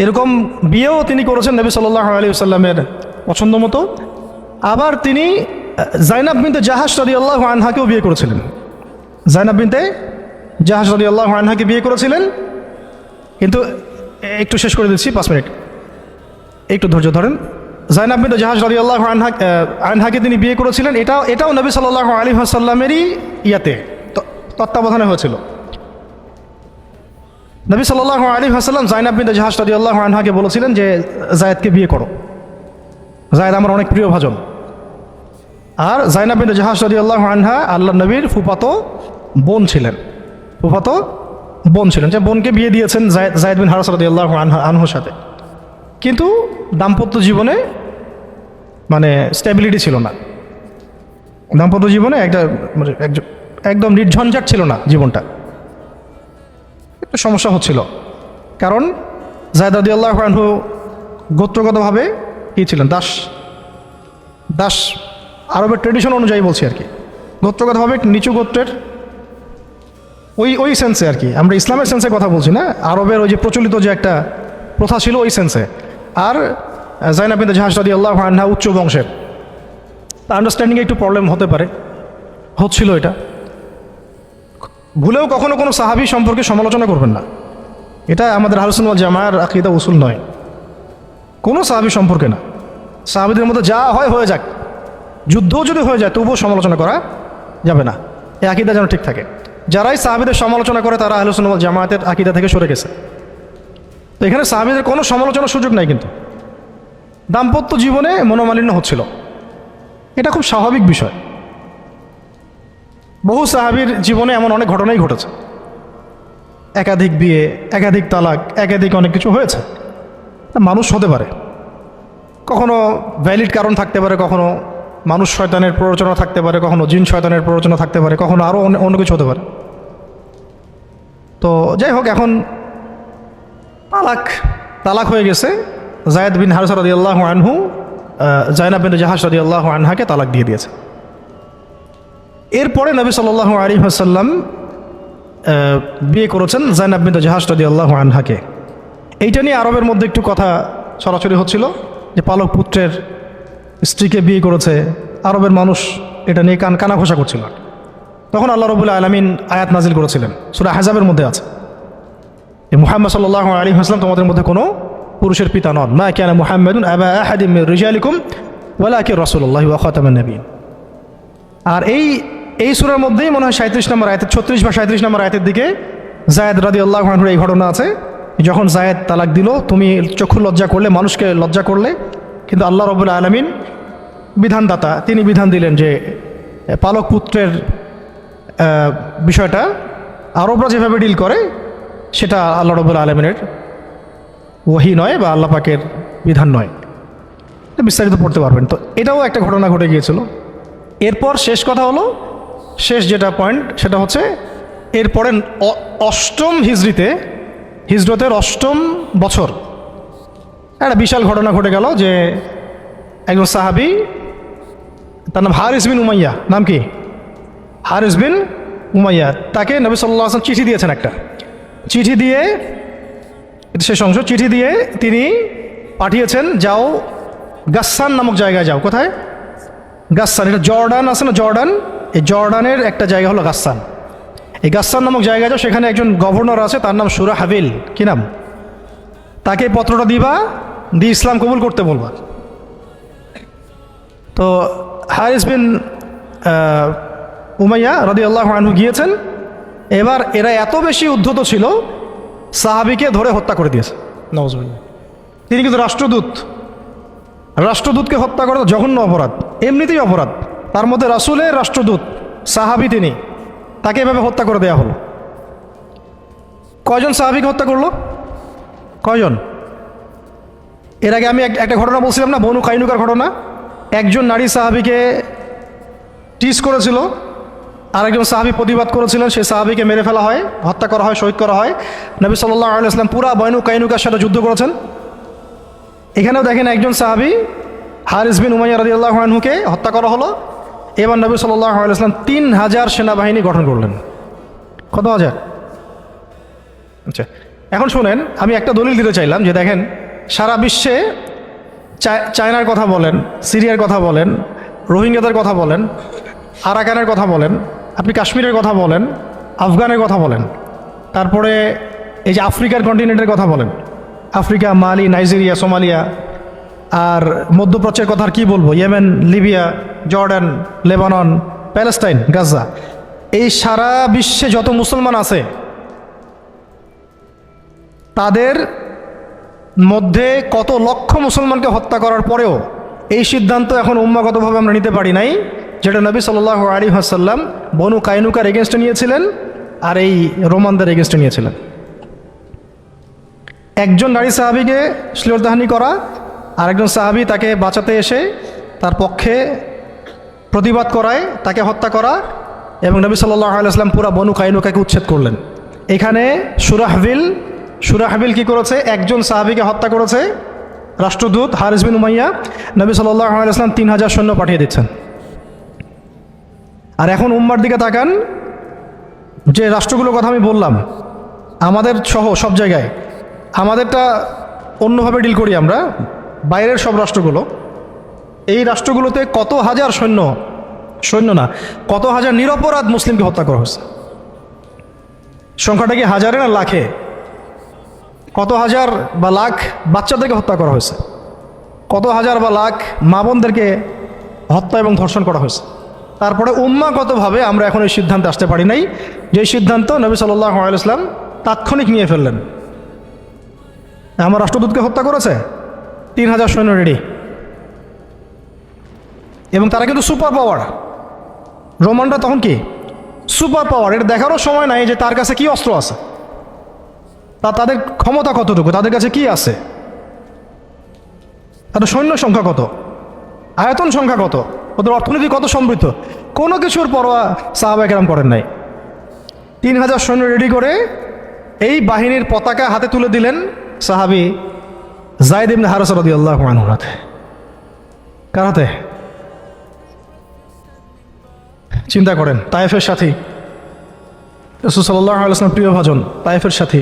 এরকম বিয়েও তিনি করেছেন নবী সাল্লাল্লাহু আলাইহি ওয়াসাল্লামের পছন্দ মতো। আবার তিনি জাইনাব বিনতে জাহাশ রাদিয়াল্লাহু আনহাকেও বিয়ে করেছিলেন। জাইনাব বিনতে জাহাশ রাদিয়াল্লাহু আনহাকে বিয়ে করেছিলেন। কিন্তু একটু শেষ করে দিচ্ছি, 5 মিনিট, একটু ধৈর্য ধরেন। জাইনাব বিনতে জাহাশ রাদিয়াল্লাহু আনহাকে তিনি বিয়ে করেছিলেন। এটাও নবী সাল্লাল্লাহু আলাইহি ওয়াসাল্লামেরই তত্ত্বাবধানে হয়েছিল। নবী সাল্লাল্লাহু আলাইহি ওয়াসাল্লাম জাইনাব বিনতে জাহাশ রাদিয়াল্লাহু আনহাকে বলেছিলেন যে জায়েদকে বিয়ে করো, জায়েদ আমার অনেক প্রিয় ভাজন। আর জাইনাব বিনতে জাহাশ রাদিয়াল্লাহু আনহা আল্লাহর নবীর ফুফাতো বোন ছিলেন, যে বোনকে বিয়ে দিয়েছেন যায়েদ বিন হারেসা রাদিয়াল্লাহু আনহুর সাথে। কিন্তু দাম্পত্য জীবনে মানে স্টেবিলিটি ছিল না, দাম্পত্য জীবনে একদম নির্ঝঞ্ঝাট ছিল না জীবনটা, একটু সমস্যা হচ্ছিল। কারণ যায়েদ রাদিয়াল্লাহু আনহু গোত্রগতভাবে কি ছিলেন? দাস। আরবের ট্রেডিশন অনুযায়ী বলছি আর কি, গোত্রগতভাবে নিচু গোত্রের ওই সেন্সে আর কি, আমরা ইসলামের সেন্সে কথা বলছি না, আরবের ওই যে প্রচলিত যে একটা প্রথা ছিল ওই সেন্সে। আর জাইনাব বিনতে জাহাশ রাদিয়াল্লাহু আনহা উচ্চ বংশের, আন্ডারস্ট্যান্ডিংয়ে একটু প্রবলেম হতে পারে, হচ্ছিল এটা। ভুলেও কখনো কোনো সাহাবী সম্পর্কে সমালোচনা করবেন না, এটা আমাদের আহলুস সুন্নাহ ওয়াল জামাআর আকীদা উসুল নয়। কোনো সাহাবী সম্পর্কে না, সাহাবীদের মধ্যে যা হয় হয়ে যাক, যুদ্ধও যদি হয়ে যায় তবুও সমালোচনা করা যাবে না, এই আকীদা যেন ঠিক থাকে। যারাই সাহাবীদের সমালোচনা করে তারা আহলুস সুন্নাহ ওয়াল জামাআতের আকীদা থেকে সরে গেছে। তো এখানে সাহাবীদের কোনো সমালোচনার সুযোগ নাই, কিন্তু দাম্পত্য জীবনে মনোমালিন্য হচ্ছিল, এটা খুব স্বাভাবিক বিষয়। বহু সাহাবীর জীবনে এমন অনেক ঘটনাই ঘটেছে, একাধিক বিয়ে, একাধিক তালাক, একাধিক অনেক কিছু হয়েছে। মানুষ হতে পারে, কখনো ভ্যালিড কারণ থাকতে পারে, কখনো মানুষ শয়তানের প্ররোচনা থাকতে পারে, কখনো জিন শয়তানের প্ররোচনা থাকতে পারে, কখনো আরও অন্য কিছু হতে পারে। তো যাই হোক, এখন তালাক হয়ে গেছে। যায়েদ বিন হারেসা রাদিয়াল্লাহু আনহু জাইনাব বিনতে জাহাশ রাদিয়াল্লাহু আনহাকে তালাক দিয়ে দিয়েছে। এরপরে নবী সাল্লাল্লাহু আলাইহি ওয়াসাল্লাম বিয়ে করেছেন জাইনাব বিনতে জাহাশ রাদিয়াল্লাহু আনহাকে। এইটা নিয়ে আরবের মধ্যে একটু কথা ছড়াছড়ি হচ্ছিল যে পালক পুত্রের স্ত্রীকে বিয়ে করেছে। আরবের মানুষ এটা নিয়ে কানাঘোষা করছিল। তখন আল্লাহ রাব্বুল আলামিন আয়াত নাজিল করেছিলেন, সূরা আহজাবের মধ্যে আছে, মুহাম্মদ সাল্লাল্লাহু আলাইহি ওয়াসাল্লাম তোমাদের মধ্যে কোনো পুরুষের পিতা নন। মা কানা মুহাম্মাদুন আবা আহাদিম মির রিজালিকুম ওয়ালাকিন রাসূলুল্লাহি ওয়া খাতামান নাবিয়্যিন। আর এই সূরার মধ্যেই মনে হয় 37 নম্বর আয়াতে, 36 বা 37 নম্বর আয়াতের দিকে যায়েদ রাদিয়াল্লাহু আনহুর এই ঘটনা আছে। যখন যায়েদ তালাক দিল, তুমি চক্ষু লজ্জা করলে, মানুষকে লজ্জা করলে, কিন্তু আল্লাহ রাব্বুল আলামিন বিধানদাতা, তিনি বিধান দিলেন যে পালক পুত্রের বিষয়টা আরবরা যেভাবে ডিল করে সেটা আল্লাহ রাব্বুল আলামিনের ওহী নয় বা আল্লাহ পাকের বিধান নয়। বিস্তারিত পড়তে পারবেন। তো এটাও একটা ঘটনা ঘটে গিয়েছিল। এরপর শেষ কথা হলো, শেষ যেটা পয়েন্ট সেটা হচ্ছে এরপরে অষ্টম হিজরতের অষ্টম বছর একটা বিশাল ঘটনা ঘটে গেল যে একজন সাহাবী, তার নাম হারিস বিন উমাইয়া। নাম কি? হারিস বিন উমাইয়া। তাকে নবী সাল্লাল্লাহু আলাইহি ওয়াসাল্লাম চিঠি দিয়েছেন, একটা চিঠি দিয়ে, শেষ অংশ, চিঠি দিয়ে তিনি পাঠিয়েছেন, যাও গাসসান নামক জায়গায় যাও। কোথায়? গাসসান। এটা জর্ডান আছে না, জর্ডান, এই জর্ডানের একটা জায়গা হলো গাসসান। এই গাসসান নামক জায়গায় যাও, সেখানে একজন গভর্নর আছে, তার নাম সুরাহাবিল। কি নাম? তাকে পত্রটা দিবা, দিয়ে ইসলাম কবুল করতে বলবা। তো হারিস বিন উমাইয়া রাদিয়াল্লাহু আনহু গিয়েছেন। এবার এরা এত বেশি উদ্ধত ছিল, সাহাবীকে ধরে হত্যা করে দিয়েছে। নাউজুবিল্লাহ। তিনি কিন্তু রাষ্ট্রদূতকে হত্যা করা জঘন্য অপরাধ, এমনিতেই অপরাধ, তার মধ্যে রাসূলের রাষ্ট্রদূত সাহাবী, তিনি, তাকে এভাবে হত্যা করে দেওয়া হলো। কয়জন সাহাবীকে হত্যা করলো? কয়জন? এর আগে আমি একটা ঘটনা বলছিলাম না, বনু কাইনুকার ঘটনা। একজন নারী সাহাবীকে টিজ করেছিল, আরেকজন সাহাবী প্রতিবাদ করেছিলেন, সেই সাহাবীকে মেরে ফেলা হয়, হত্যা করা হয়, শহীদ করা হয়। নবী সাল্লাল্লাহু আলাইহি ওয়াসাল্লাম পুরা বনু কাইনুকার সাথে যুদ্ধ করেছেন। এখানেও দেখেন একজন সাহাবী হারিস বিন উমাইয়া রাদিয়াল্লাহু আনহুকে হত্যা করা হলো। এবার নবী সাল্লাল্লাহু আলাইহি ওয়াসাল্লাম 3000 সেনাবাহিনী গঠন করলেন। কত হাজার? আচ্ছা, এখন শুনেন, আমি একটা দলিল দিতে চাইলাম যে দেখেন, সারা বিশ্বে চায়নার কথা বলেন, সিরিয়ার কথা বলেন, রোহিঙ্গাদের কথা বলেন, আরাকানের কথা বলেন, আপনি কাশ্মীরের কথা বলেন, আফগানের কথা বলেন, তারপরে এই যে আফ্রিকার কন্টিনেন্টের কথা বলেন, আফ্রিকা, মালি, নাইজেরিয়া, সোমালিয়া, আর মধ্যপ্রাচ্যের কথা আর কী বলবো, Yemen, Libya, Jordan, Lebanon, Palestine, Gaza, এই সারা বিশ্বে যত মুসলমান আছে তাদের মধ্যে কত লক্ষ মুসলমানকে হত্যা করার পরেও এই সিদ্ধান্ত এখন উম্মাগতভাবে আমরা নিতে পারি নাই, যেটা নবী সাল্লাল্লাহু আলাইহি ওয়াসাল্লাম বনু কাইনুকার এগেনস্টে নিয়েছিলেন আর এই রোমানদের এগেনস্টে নিয়েছিলেন। একজন নারী সাহাবীকে শ্লীলতাহানি করা, আর একজন সাহাবী তাকে বাঁচাতে এসে তার পক্ষে প্রতিবাদ করায় তাকে হত্যা করা, এবং নবী সাল্লাল্লাহু আলাইহি ওয়াসাল্লাম পুরা বনু কাইনুকাকে উচ্ছেদ করলেন। এখানে সুরাহবিল কি করেছে? একজন সাহাবীকে হত্যা করেছে, রাষ্ট্রদূত হারিস বিন উমাইয়া। নবী সাল্লাল্লাহু আলাইহি ওয়াসাল্লাম 3000 সৈন্য পাঠিয়ে দিচ্ছেন। আর এখন উম্মার দিকে তাকান, যে রাষ্ট্রগুলোর কথা আমি বললাম, আমাদের সহ সব জায়গায়, আমাদেরটা অন্যভাবে ডিল করি আমরা, বাইরের সব রাষ্ট্রগুলো, এই রাষ্ট্রগুলোতে কত হাজার সৈন্য না, কত হাজার নিরপরাধ মুসলিমকে হত্যা করা হয়েছে। সংখ্যাটা কি হাজারে না লাখে? কত হাজার বা লাখ বাচ্চাদেরকে হত্যা করা হয়েছে, কত হাজার বা লাখ মা বোনদেরকে হত্যা এবং ধর্ষণ করা হয়েছে। তারপরে উম্মাগতভাবে আমরা এখন এই সিদ্ধান্তে আসতে পারি নাই, যে সিদ্ধান্ত নবী সাল্লাল্লাহু আলাইহি ওয়াসাল্লাম তাৎক্ষণিক নিয়ে ফেললেন। আমার রাষ্ট্রদূতকে হত্যা করেছে, 3000 সৈন্য রেডি, এবং তারা কিন্তু সুপার পাওয়ার। রোমানরা তখন কি সুপার পাওয়ার, এটা দেখারও সময় নাই যে তার কাছে কি অস্ত্র আছে, তাদের ক্ষমতা কতটুকু, তাদের কাছে কি আছে, তাদের সৈন্য সংখ্যা কত, আয়তন সংখ্যা কত, ওদের অর্থনীতি কত সমৃদ্ধ, কোনো কিছুর পরোয়া সাহাবায়ে কেরাম করেন নাই। 3000 সৈন্য রেডি করে এই বাহিনীর পতাকা হাতে তুলে দিলেন সাহাবী যায়েদ ইবনে হারেসা রাদিয়াল্লাহু আনহুর হাতে। কার হাতে? চিন্তা করেন, তায়েফের সাথী, রাসূল সাল্লাল্লাহু আলাইহি ওয়াসাল্লাম প্রিয় ভাজন, তায়েফের সাথী,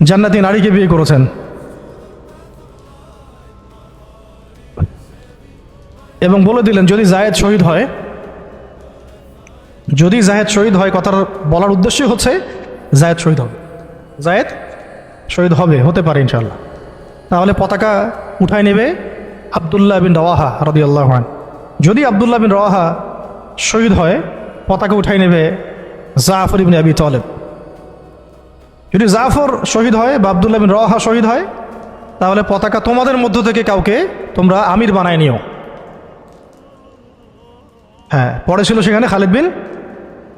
জান্নাতি নারীকে বিয়ে করেছেন, এবং বলে দিলেন যদি জায়েদ শহীদ হয়, কথার বলার উদ্দেশ্যই হচ্ছে জায়েদ শহীদ হবে, হতে পারে ইনশাআল্লাহ। তাহলে পতাকা উঠায় নেবে আব্দুল্লাহ বিন রওয়াহা রাদিয়াল্লাহু আনহু। যদি আব্দুল্লাহ বিন রওয়াহা শহীদ হয়, পতাকা উঠায় নেবে জাফর ইবনে আবি তালেব। যদি জাফর শহীদ হয় বা আব্দুল্লাহ বিন রওয়াহা শহীদ হয়, তাহলে পতাকা তোমাদের মধ্য থেকে কাউকে তোমরা আমির বানায় নিও। হ্যাঁ, পরে ছিল সেখানে খালিদ বিন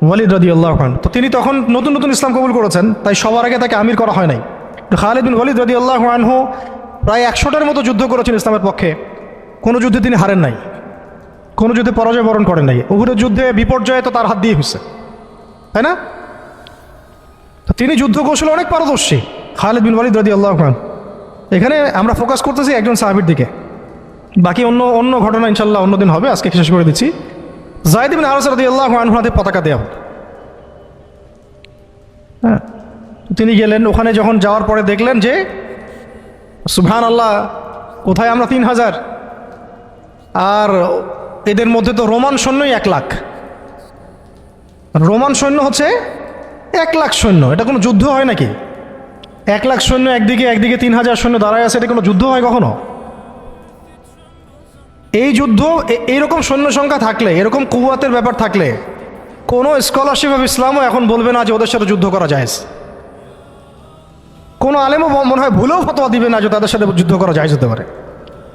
ওয়ালিদ রাদিয়াল্লাহু আনহু। তো তিনি তখন নতুন নতুন ইসলাম কবুল করেছেন, তাই সবার আগে তাকে আমির করা হয় নাই। খালিদ বিন ওয়ালিদ রাদিয়াল্লাহু আনহু প্রায় 100টার মতো যুদ্ধ করেছেন ইসলামের পক্ষে, কোনো যুদ্ধে তিনি হারেন নাই, কোনো যুদ্ধে পরাজয় বরণ করেন নাই। উহুদের যুদ্ধে বিপর্যয়ে তো তার হাত দিয়ে হয়েছে, তাই না? তো তিনি যুদ্ধ কৌশলে অনেক পারদর্শী, খালিদ বিন ওয়ালিদ রাদিয়াল্লাহু আনহু। এখানে আমরা ফোকাস করতেছি একজন সাহাবীর দিকে, বাকি অন্য ঘটনা ইনশাল্লাহ অন্যদিন হবে, আজকে শেষ করে দিচ্ছি। যায়েদ ইবনে হারেসা রাদিয়াল্লাহু আনহুর হাতে পতাকা দেওয়া হলো। হ্যাঁ, তিনি গেলেন ওখানে, যখন যাওয়ার পরে দেখলেন যে সুবহানাল্লাহ, কোথায় আমরা 3000, আর এদের মধ্যে তো রোমান সৈন্যই 1 লাখ। রোমান সৈন্য হচ্ছে 1 লাখ সৈন্য, এটা কোনো যুদ্ধ হয় নাকি? 1 লাখ সৈন্য একদিকে 3000 সৈন্য দাঁড়ায় আছে, এটা কোনো যুদ্ধ হয় কখনো? এই যুদ্ধ, এইরকম সৈন্য সংখ্যা থাকলে, এরকম কুওয়াতের ব্যাপার থাকলে, কোনো স্কলারশিপ অফ ইসলামও এখন বলবে না যে ওদের সাথে যুদ্ধ করা জায়েজ। কোনো আলেমও মনে হয় ভুলেও ফতোয়া দিবে না যে তাদের সাথে যুদ্ধ করা জায়েজ হতে পারে।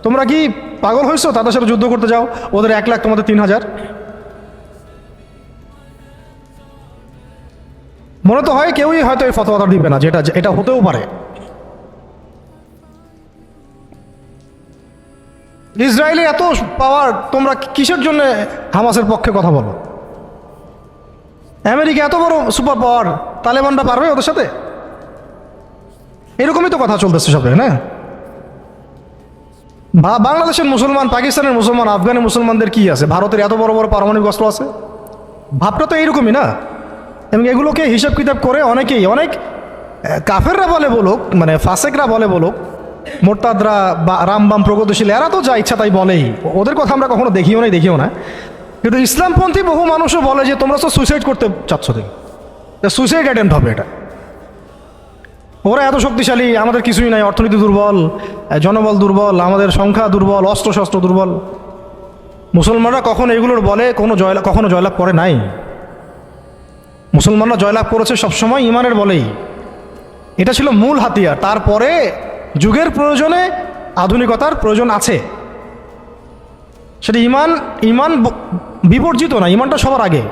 তোমরা কি পাগল হয়েছো? তাদের সাথে যুদ্ধ করতে যাও, ওদের 1 লাখ, তোমাদের 3000। মনে তো হয় কেউই হয়তো এই ফতোয়াটা দিবে না, যেটা এটা হতেও পারে। ইসরায়েলের এত পাওয়ার, তোমরা কিসের জন্য হামাসের পক্ষে কথা বলো? আমেরিকা এত বড় সুপার পাওয়ার, তালেবানরা পারবে ওদের সাথে? এরকমই তো কথা চলতেছে সবে, না? বাংলাদেশের মুসলমান, পাকিস্তানের মুসলমান, আফগানের মুসলমানদের কি আছে? ভারতের এত বড় বড় পারমাণবিক অস্ত্র আছে। ভাবটা তো এইরকমই না? এবং এগুলোকে হিসাব কিতাব করে অনেকেই, অনেক কাফেররা বলে বলুক, মানে ফাসেকরা বলে বলুক, মোরতাদরা বা রামবাম প্রগতিশীল, এরা তো যা ইচ্ছা তাই বলেই, ওদের কথা আমরা কখনো দেখিও না। কিন্তু ইসলামপন্থী বহু মানুষও বলে যে তোমরা তো সুইসাইড করতে চাচ্ছ, দেখি সুইসাইড অ্যাটেম্প্ট হবে এটা। ওরা এত শক্তিশালী, আমাদের কিছুই নাই, অর্থনীতি দুর্বল, জনবল দুর্বল, আমাদের সংখ্যা দুর্বল, অস্ত্রশস্ত্র দুর্বল। মুসলমানরা কখনো এগুলোর বলে কখনো জয়লাভ করে নাই। মুসলমানরা জয়লাভ করেছে সবসময় ইমানের বলেই। এটা ছিল মূল হাতিয়ার। তারপরে যুগের প্রয়োজনে আধুনিকতার প্রয়োজন আছে, সেটা ইমান বিবর্জিত না, ইমানটা সবার আগে।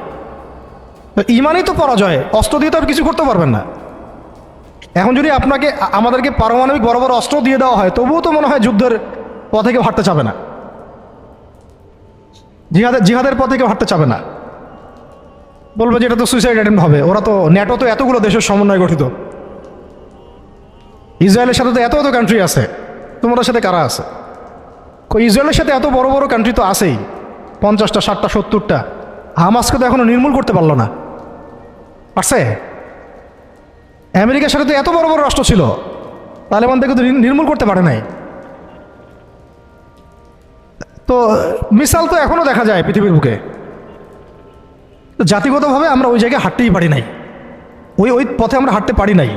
ইমানই তো পরাজয়, অস্ত্র দিয়ে তো আর কিছু করতে পারবেন না। এখন যদি আমাদেরকে পারমাণবিক বড় বড় অস্ত্র দিয়ে দেওয়া হয়, তবুও তো মনে হয় যুদ্ধের পথে কেউ হাঁটতে চাবে না, জিহাদের পথে কেউ হাঁটতে চাবে না, বলবে যে এটা তো সুইসাইড অ্যাটেম্প্ট হবে। ওরা তো ন্যাটো তো এতগুলো দেশের সমন্বয়ে গঠিত, ইসরায়েলের সাথে তো এত কান্ট্রি আছে, তোমাদের সাথে কারা আছে? ইসরায়েলের সাথে এত বড় বড় কান্ট্রি তো আছেই, 50টা 60টা 70টা। হামাসকে তো এখনো নির্মূল করতে পারলো না, পারছে? আমেরিকার সাথে তো এত বড় বড় রাষ্ট্র ছিল, তালেবানদেরকে তো নির্মূল করতে পারে নাই। তো মিসাল তো এখনো দেখা যায় পৃথিবীর বুকে। তো জাতিগতভাবে আমরা ওই জায়গায় হাঁটতেই পারি নাই, ওই পথে আমরা হাঁটতে পারি নাই।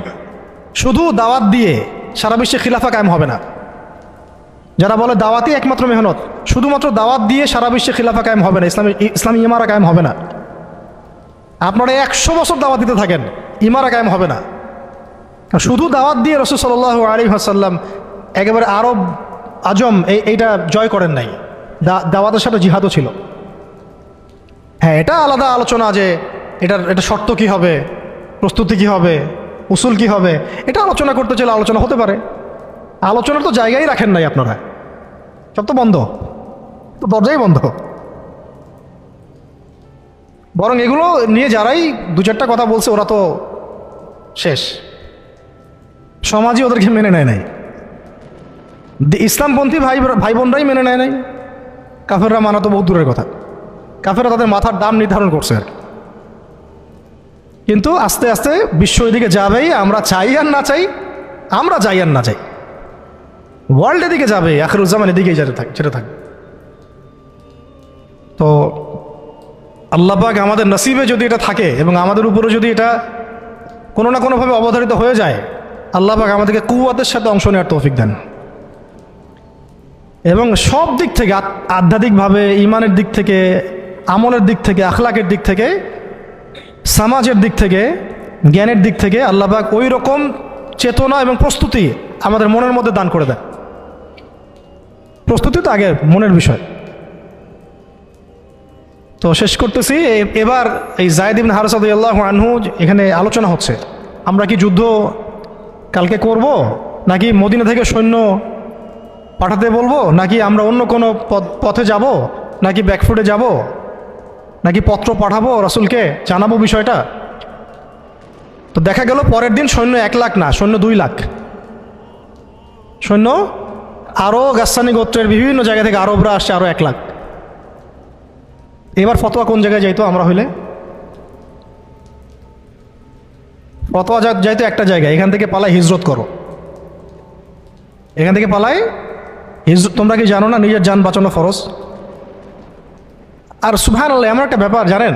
শুধু দাওয়াত দিয়ে সারা বিশ্বে খিলাফা কায়েম হবে না। যারা বলে দাওয়াতই একমাত্র মেহনত, শুধুমাত্র দাওয়াত দিয়ে সারা বিশ্বে খিলাফা কায়েম হবে না, ইসলামী ইমারা কায়েম হবে না। আপনারা 100 বছর দাওয়াত দিতে থাকেন, ইমারা কায়েম হবে না। শুধু দাওয়াত দিয়ে রাসূল সাল্লাল্লাহু আলাইহি ওয়াসাল্লাম একেবারে আরব আজম এইটা জয় করেন নাই, দাওয়াতের সাথে জিহাদও ছিল। হ্যাঁ, এটা আলাদা আলোচনা যে এটা শর্ত কি হবে, প্রস্তুতি কি হবে, উসুল কি হবে, এটা আলোচনা করতে চাইলে আলোচনা হতে পারে। আলোচনার তো জায়গায় রাখেন নাই আপনারা, সব তো বন্ধ, তো দরজাই বন্ধ। বরং এগুলো নিয়ে যারাই 2-4টা কথা বলছে, ওরা তো শেষ, সমাজই ওদেরকে মেনে নেয় নাই। ইসলামপন্থী ভাই বোনরাই মেনে নেয় নাই, কাফেররা মানা তো বহু দূরের কথা। কাফেররা তাদের মাথার দাম নির্ধারণ করছে আর কি। কিন্তু আস্তে আস্তে বিশ্ব এদিকে যাবেই, আমরা চাই আর না চাই, ওয়ার্ল্ড এদিকে যাবে, আখিরুজ্জামান এদিকেই যেতে থাকবে। তো আল্লাহ পাক আমাদের নসিবে যদি এটা থাকে এবং আমাদের উপরে যদি এটা কোনো না কোনোভাবে অবধারিত হয়ে যায়, আল্লাহ পাক আমাদেরকে কুওয়াতের সাথে অংশ নেওয়ার তৌফিক দেন। এবং সব দিক থেকে, আধ্যাত্মিকভাবে, ইমানের দিক থেকে, আমলের দিক থেকে, আখলাকের দিক থেকে, সমাজের দিক থেকে, জ্ঞানের দিক থেকে আল্লাহ পাক ওই রকম চেতনা এবং প্রস্তুতি আমাদের মনের মধ্যে দান করে দেন। প্রস্তুতি তো আগে মনের বিষয়। তো শেষ করতেছি, এবার এই যায়েদ ইবনে হারেসা রাদিয়াল্লাহু আনহু এখানে আলোচনা হচ্ছে, আমরা কি যুদ্ধ কালকে করব, নাকি মদিনা থেকে সৈন্য পাঠাতে বলবো, নাকি আমরা অন্য কোনো পথে যাব, নাকি ব্যাকফুটে যাব, নাকি পত্র পাঠাবো রাসূলকে জানাবো বিষয়টা। তো দেখা গেল পরের দিন সৈন্য 1 লাখ না, সৈন্য 2 লাখ সৈন্য, আরও গাসসানি গোত্রের বিভিন্ন জায়গা থেকে আরবরা আসছে, আরও 1 লাখ। এবার ফতোয়া কোন জায়গায় যাইতো? আমরা হইলে ফতোয়া যাইতো একটা জায়গায়, এখান থেকে পালাই হিজরত করো, এখান থেকে পালাই হিজরত। তোমরা কি জানো না নিজের জান বাঁচানো ফরজ? আর সুবহানাল্লাহ, এমন একটা ব্যাপার জানেন,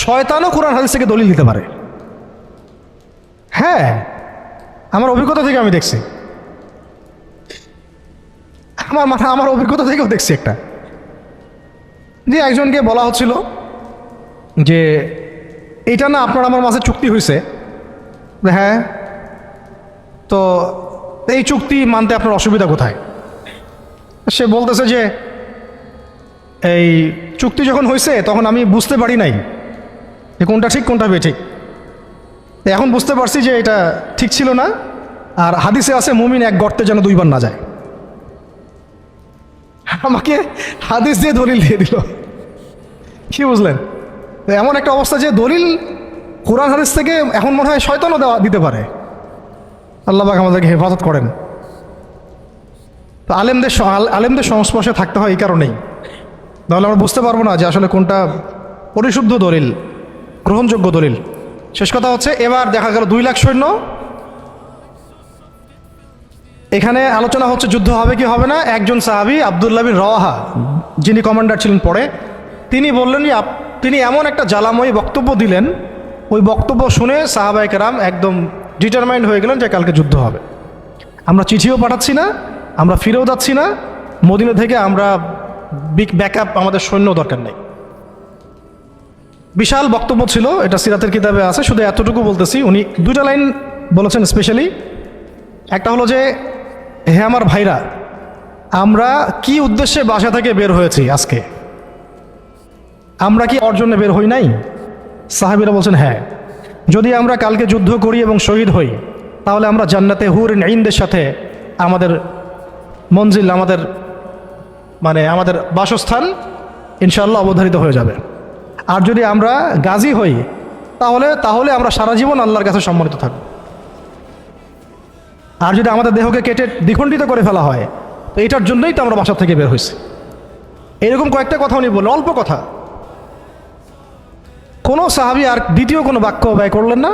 শয়তানও কোরআন হাদিস থেকে দলিল দিতে পারে। হ্যাঁ, আমার অভিজ্ঞতা থেকে আমি দেখছি, আমার অভিজ্ঞতা থেকেও দেখছি একটা, যে একজনকে বলা হচ্ছিল যে এটা না আপনার আমার মাঝে চুক্তি হয়েছে, হ্যাঁ, তো এই চুক্তি মানতে আপনার অসুবিধা কোথায়? সে বলতেছে যে এই চুক্তি যখন হয়েছে তখন আমি বুঝতে পারি নাই যে কোনটা ঠিক কোনটা বেঠিক। এখন বুঝতে পারছি যে এটা ঠিক ছিল না, আর হাদিসে আছে মুমিন এক গর্তে যেন 2 বার না যায়। আমাকে হাদিস দিয়ে দলিল দিয়ে দিল। কি বুঝলেন? তো এমন একটা অবস্থা যে দলিল কোরআন হাদিস থেকে এখন মনে হয় শয়তানও দিতে পারে। আল্লাহ পাক আমাদেরকে হেফাজত করেন। তো আলেমদের সংস্পর্শে থাকতে হয় এই কারণেই, তাহলে আমরা বুঝতে পারবো না যে আসলে কোনটা পরিশুদ্ধ দলিল, গ্রহণযোগ্য দলিল। শেষ কথা হচ্ছে, এবার দেখা গেল 2 লাখ সৈন্য, এখানে আলোচনা হচ্ছে যুদ্ধ হবে কি হবে না। একজন সাহাবী আব্দুল্লাহ বিন রওয়াহা, যিনি কমান্ডার ছিলেন পরে, তিনি বললেন যে তিনি এমন একটা জ্বালাময়ী বক্তব্য দিলেন, ওই বক্তব্য শুনে সাহাবায়ে কেরাম একদম ডিটারমাইন্ড হয়ে গেলেন যে কালকে যুদ্ধ হবে। আমরা চিঠিও পাঠাচ্ছি না, আমরা ফিরেও যাচ্ছি না মদিনা থেকে, আমরা ব্যাকআপ, আমাদের সৈন্য দরকার নেই। বিশাল বক্তব্য ছিল, এটা সিরাতের কিতাবে আছে। শুধু এতটুকু বলতেছি, উনি 2টা লাইন বলেছেন স্পেশালি। একটা হলো যে, হে আমার ভাইরা, আমরা কি উদ্দেশ্যে বাসা থেকে বের হয়েছি আজকে? আমরা কি অর্জনে বের হই নাই? সাহাবীরা বলছেন হ্যাঁ। যদি আমরা কালকে যুদ্ধ করি এবং শহীদ হই, তাহলে আমরা জান্নাতে হুরিন আইনদের সাথে আমাদের মঞ্জিল, আমাদের বাসস্থান ইনশাআল্লাহ অবধারিত হয়ে যাবে। আর যদি আমরা গাজী হই, তাহলে আমরা সারা জীবন আল্লাহর কাছে সম্মানিত থাকব। আর যদি আমাদের দেহকে কেটে দ্বিখণ্ডিত করে ফেলা হয়, তো এটার জন্যই তো আমরা বাসা থেকে বের হয়েছি। এরকম কয়েকটা কথা উনি বললেন, অল্প কথা। কোনো সাহাবী আর দ্বিতীয় কোনো বাক্য ব্যয় করলেন না।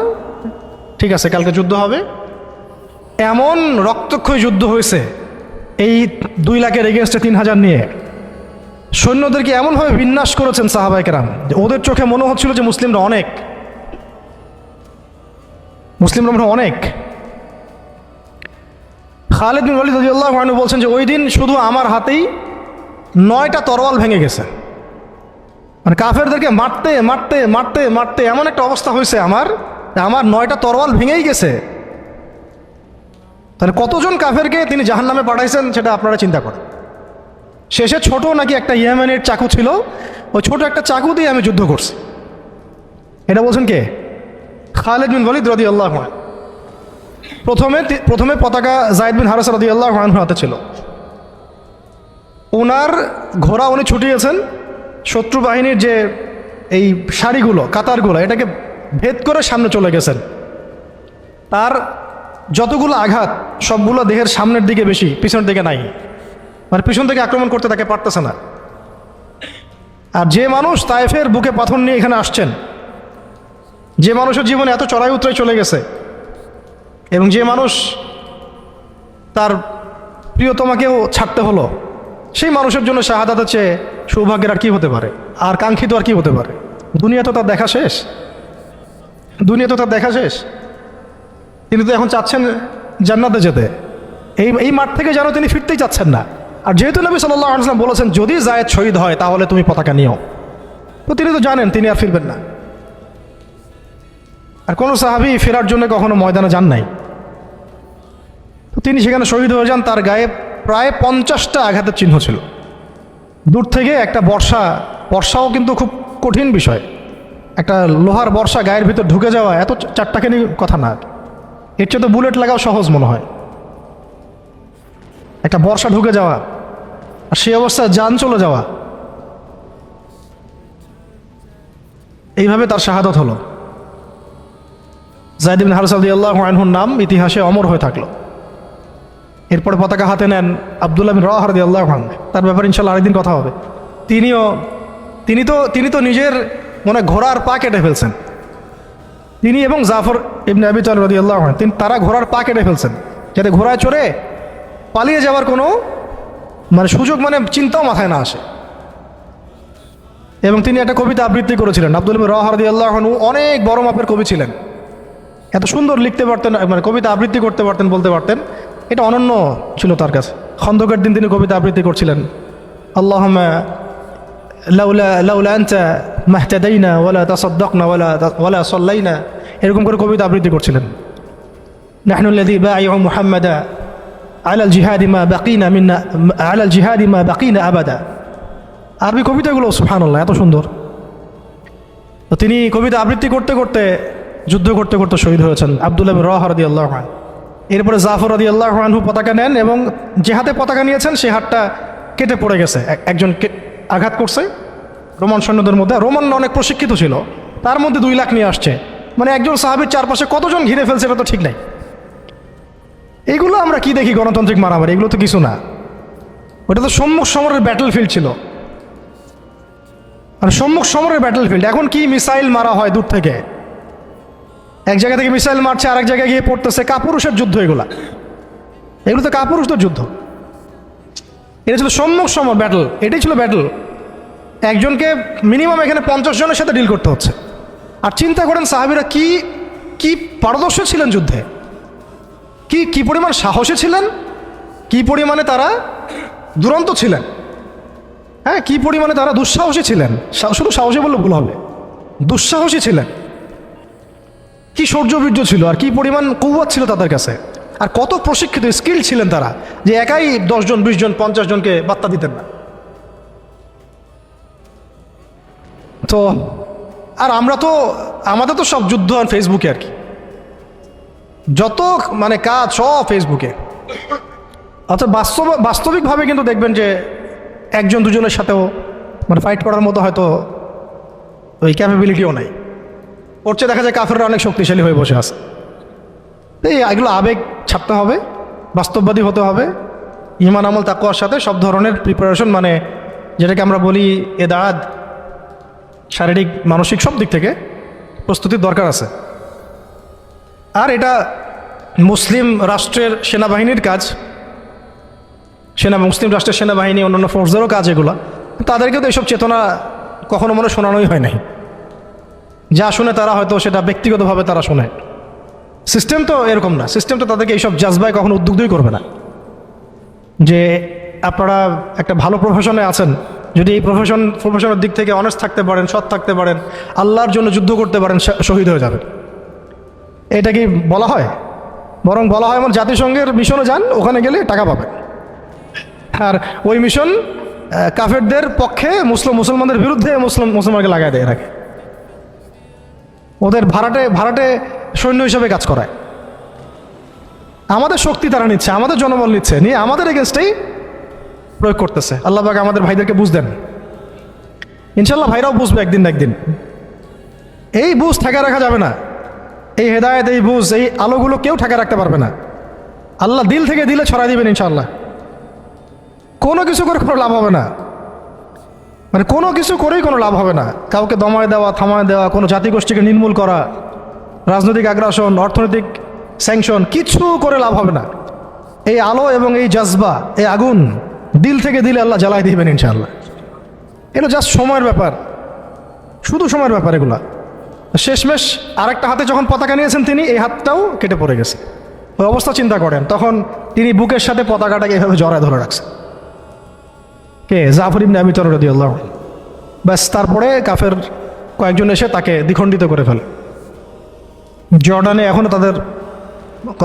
ঠিক আছে, কালকে যুদ্ধ হবে। এমন রক্তক্ষয়ী যুদ্ধ হয়েছে এই 2 লাখের এগেনস্টে 3000 নিয়ে। সৈন্যদেরকে এমনভাবে বিন্যাস করেছেন সাহাবায়ে কেরাম যে ওদের চোখে মনে হচ্ছিল যে মুসলিমরা অনেক। খালিদ বিন ওয়ালিদ রাদিয়াল্লাহু আনহু বলছেন যে ওই দিন শুধু আমার হাতেই 9টা তরোয়াল ভেঙে গেছে। মানে কাফেরদেরকে মারতে মারতে মারতে মারতে এমন একটা অবস্থা হয়েছে আমার 9টা তরোয়াল ভেঙেই গেছে। তাহলে কতজন কাফেরকে তিনি জাহান্নামে পাঠাইছেন সেটা আপনারা চিন্তা করেন। শেষে ছোট নাকি একটা ইয়েমেনের চাকু ছিল, ওই ছোট একটা চাকু দিয়ে আমি যুদ্ধ করছি। এটা বলছেন কে? খালিদ বিন ওয়ালিদ রাদিয়াল্লাহু আনহু। প্রথমে পতাকা যায়েদ বিন হারেসা রাদিয়াল্লাহু আনহু হাতে ছিল। ওনার ঘোড়া উনি ছুটিয়েছেন, শত্রু বাহিনীর যে এই সারিগুলো, কাতারগুলো, এটাকে ভেদ করে সামনে চলে গেছেন। তার যতগুলো আঘাত সবগুলো দেহের সামনের দিকে বেশি, পিছনের দিকে নাই। মানে পিছন থেকে আক্রমণ করতে তাকে পারতেছে না। আর যে মানুষ তায়েফের বুকে পাথর নিয়ে এখানে আসছেন, যে মানুষের জীবনে এত চড়াই উতরাই চলে গেছে, এবং যে মানুষ তার প্রিয়তমাকেও ছাড়তে হলো, সেই মানুষের জন্য শাহাদাতের চেয়ে সৌভাগ্যের আর কি হতে পারে, আর কাঙ্ক্ষিত আর কি হতে পারে? দুনিয়া তো তার দেখা শেষ। তিনি তো এখন চাচ্ছেন জান্নাতে যেতে। এই মাঠ থেকে যেন তিনি ফিরতেই চাচ্ছেন না। আর যেহেতু নবী সাল্লাল্লাহু আলাইহি ওয়াসাল্লাম বলেছেন যদি যায়েদ শহীদ হয় তাহলে তুমি পতাকা নিও, তো তিনি তো জানেন তিনি আর ফিরবেন না। আর কোনো সাহাবী ফেরার জন্য কখনো ময়দানে যান নাই। তো তিনি সেখানে শহীদ হয়ে যান। তার গায়ে প্রায় 50টা আঘাতের চিহ্ন ছিল। দূর থেকে একটা বর্ষাও কিন্তু খুব কঠিন বিষয়। একটা লোহার বর্ষা গায়ের ভিতর ঢুকে যাওয়া এত চারটাখানি কথা না, এর চেয়ে তো বুলেট লাগাও সহজ মনে হয়। একটা বর্ষা ঢুকে যাওয়া আর সেই অবস্থায় জান চলে যাওয়া, এইভাবে তার শাহাদত হলো। যায়েদ বিন হারেসা রাদিয়াল্লাহু আনহুর নাম ইতিহাসে অমর হয়ে থাকলো। এরপরে পতাকা হাতে নেন আব্দুল্লাহ বিন রওয়াহা রাদিয়াল্লাহু আনহু। তার ব্যাপারে ইনশাআল্লাহ আরেকদিন কথা হবে। তিনি তো নিজের মনে ঘোড়ার পা কেটে ফেলছেন। তিনি এবং জাফর ইবনে আবি তালিব রাদিয়াল্লাহু আনহু, তারা ঘোড়ার পা কেটে ফেলছেন যাতে ঘোড়ায় চড়ে পালিয়ে যাওয়ার কোনো সুযোগ চিন্তাও মাথায় না আসে। এবং তিনি একটা কবিতা আবৃত্তি করেছিলেন। আব্দুল্লাহ বিন রওয়াহা রাদিয়াল্লাহু আনহু অনেক বড় মাপের কবি ছিলেন, এত সুন্দর লিখতে পারতেন, কবিতা আবৃত্তি করতে পারতেন, বলতে পারতেন। এটা অনন্য ছিল তার কাছে। খন্দকের দিন তিনি কবিতা আবৃত্তি করছিলেন, আল্লাহুম্মা লাউলা আনতা মাহতাদাইনা ওয়ালা তাসাদদাকনা ওয়ালা সাল্লাইনা, এরকম করে কবিতা আবৃত্তি করছিলেন। নাহনু আল্লাযী বায়উ মুহাম্মাদা আলাল জিহাদি মা বাকিনা আবাদা। আরবি কবিতাগুলো সুবহানাল্লাহ এত সুন্দর। তো তিনি কবিতা আবৃত্তি করতে করতে, যুদ্ধ করতে করতে শহীদ হয়েছেন আব্দুল্লাহ বিন রওয়াহা রাদিয়াল্লাহু আনহু। এরপরে জাফর রাদিয়াল্লাহু আনহু পতাকা নেন এবং যে হাতে পতাকা নিয়েছেন সে হাতটা কেটে পড়ে গেছে, একজনকে আঘাত করছে রোমান সৈন্যদের মধ্যে। রোমানরা অনেক প্রশিক্ষিত ছিল, তার মধ্যে 2 লাখ নিয়ে আসছে, মানে একজন সাহাবীর চারপাশে কতজন ঘিরে ফেলছে এটা তো ঠিক নাই। এইগুলো আমরা কি দেখি গণতান্ত্রিক মারামারি, এগুলো তো কিছু না। ওটা তো সম্মুখ সমরের ব্যাটল ফিল্ড ছিল, আর সম্মুখ সমরের ব্যাটল ফিল্ড। এখন কি মিসাইল মারা হয় দূর থেকে, এক জায়গা থেকে মিসাইল মারছে আরেক জায়গায় গিয়ে পড়তেছে। কাপুরুষের যুদ্ধ এগুলো তো কাপুরুষদের যুদ্ধ। এটা ছিল সম্মুখ সমর ব্যাটল, এটাই ছিল ব্যাটল। একজনকে মিনিমাম এখানে 50 জনের সাথে ডিল করতে হচ্ছে। আর চিন্তা করেন সাহাবীরা কি কি পারদর্শী ছিলেন যুদ্ধে, কি পরিমাণ সাহসী ছিলেন, কি পরিমাণে তারা দুরন্ত ছিলেন, হ্যাঁ, কি পরিমাণে তারা দুঃসাহসী ছিলেন। শুধু সাহসী বললে ভুল হবে, দুঃসাহসী ছিলেন। কি শৌর্যবীর্য ছিল, আর কি পরিমাণ কৌয়াত ছিল তাদের কাছে, আর কত প্রশিক্ষিত স্কিল ছিলেন তারা, যে একাই 10 জন 20 জন 50 জনকে বার্তা দিতেন না। তো আর আমাদের তো সব যুদ্ধ আর ফেসবুকে, আর কি যত মানে কাজ সব ফেসবুকে। অর্থাৎ বাস্তবিকভাবে কিন্তু দেখবেন যে 1 2 জনের সাথেও মানে ফাইট করার মতো হয়তো ওই ক্যাপাবিলিটিও নাই। ওর চেয়ে দেখা যায় কাফেররা অনেক শক্তিশালী হয়ে বসে আছে। এগুলো আবেগ ছাড়তে হবে, বাস্তববাদী হতে হবে, ঈমান আমল তাকওয়ার সাথে সব ধরনের প্রিপারেশন, মানে যেটাকে আমরা বলি এদাদ, শারীরিক মানসিক সব দিক থেকে প্রস্তুতির দরকার আছে। আর এটা মুসলিম রাষ্ট্রের সেনাবাহিনীর কাজ, মুসলিম রাষ্ট্রের সেনাবাহিনী অন্যান্য ফোর্সদেরও কাজ এগুলো। তাদেরকেও তো এইসব চেতনা কখনো মনে শোনানোই হয় নাই। যা শুনে তারা হয়তো সেটা ব্যক্তিগতভাবে তারা শোনে। সিস্টেম তো এরকম না, সিস্টেম তো তাদেরকে এইসব জাজবায় কখনো উদ্বুদ্ধই করবে না। যে আপনারা একটা ভালো প্রফেশনে আছেন, যদি এই প্রফেশনের দিক থেকে অনেস্ট থাকতে পারেন, সৎ থাকতে পারেন, আল্লাহর জন্য যুদ্ধ করতে পারেন, শহীদ হয়ে যাবেন। এটা কি বলা হয়? বরং বলা হয় এমন জাতিসংঘের মিশনে যান, ওখানে গেলে টাকা পাবেন। আর ওই মিশন কাফেরদের পক্ষে, মুসলমানদের বিরুদ্ধে মুসলমানকে লাগাই দেয়, রাখে ওদের ভাড়াটে সৈন্য হিসেবে কাজ করায়। আমাদের শক্তি তারা নিচ্ছে, আমাদের জনবল নিচ্ছে, নিয়ে আমাদের এগেনস্টেই প্রয়োগ করতেছে। আল্লাহ পাক আমাদের ভাইদেরকে বুঝ দেন, ইনশাল্লাহ ভাইরাও বুঝবে একদিন না একদিন। এই বুঝ ঠেকা রাখা যাবে না, এই হেদায়েত, এই বুঝ, এই আলোগুলো কেউ ঠেকা রাখতে পারবে না। আল্লাহ দিল থেকে দিলে ছড়াই দিবেন ইনশাল্লাহ। কোনো কিছু করে কোনো লাভ হবে না, মানে কোনো কিছু করেই কোনো লাভ হবে না। কাউকে দমায় দেওয়া, থামায় দেওয়া, কোনো জাতিগোষ্ঠীকে নির্মূল করা, রাজনৈতিক আগ্রাসন, অর্থনৈতিক স্যাংশন, কিছু করে লাভ হবে না। এই আলো এবং এই জজবা, এই আগুন দিল থেকে দিলে আল্লাহ জ্বালাই দিবেন ইনশাআল্লাহ। এগুলো জাস্ট সময়ের ব্যাপার, শুধু সময়ের ব্যাপার এগুলা। শেষমেশ আরেকটা হাতে যখন পতাকা নিয়েছেন তিনি, এই হাতটাও কেটে পড়ে গেছে। ওই অবস্থা চিন্তা করেন, তখন তিনি বুকের সাথে পতাকাটাকে এভাবে জড়ায় ধরে রাখছে। কে? জাফর ইবনে আবি তালিব রাদিয়াল্লাহু আনহু। ব্যাস, তারপরে কাফের কয়েকজন এসে তাকে দ্বিখণ্ডিত করে ফেলে। জর্ডানে এখনও তাদের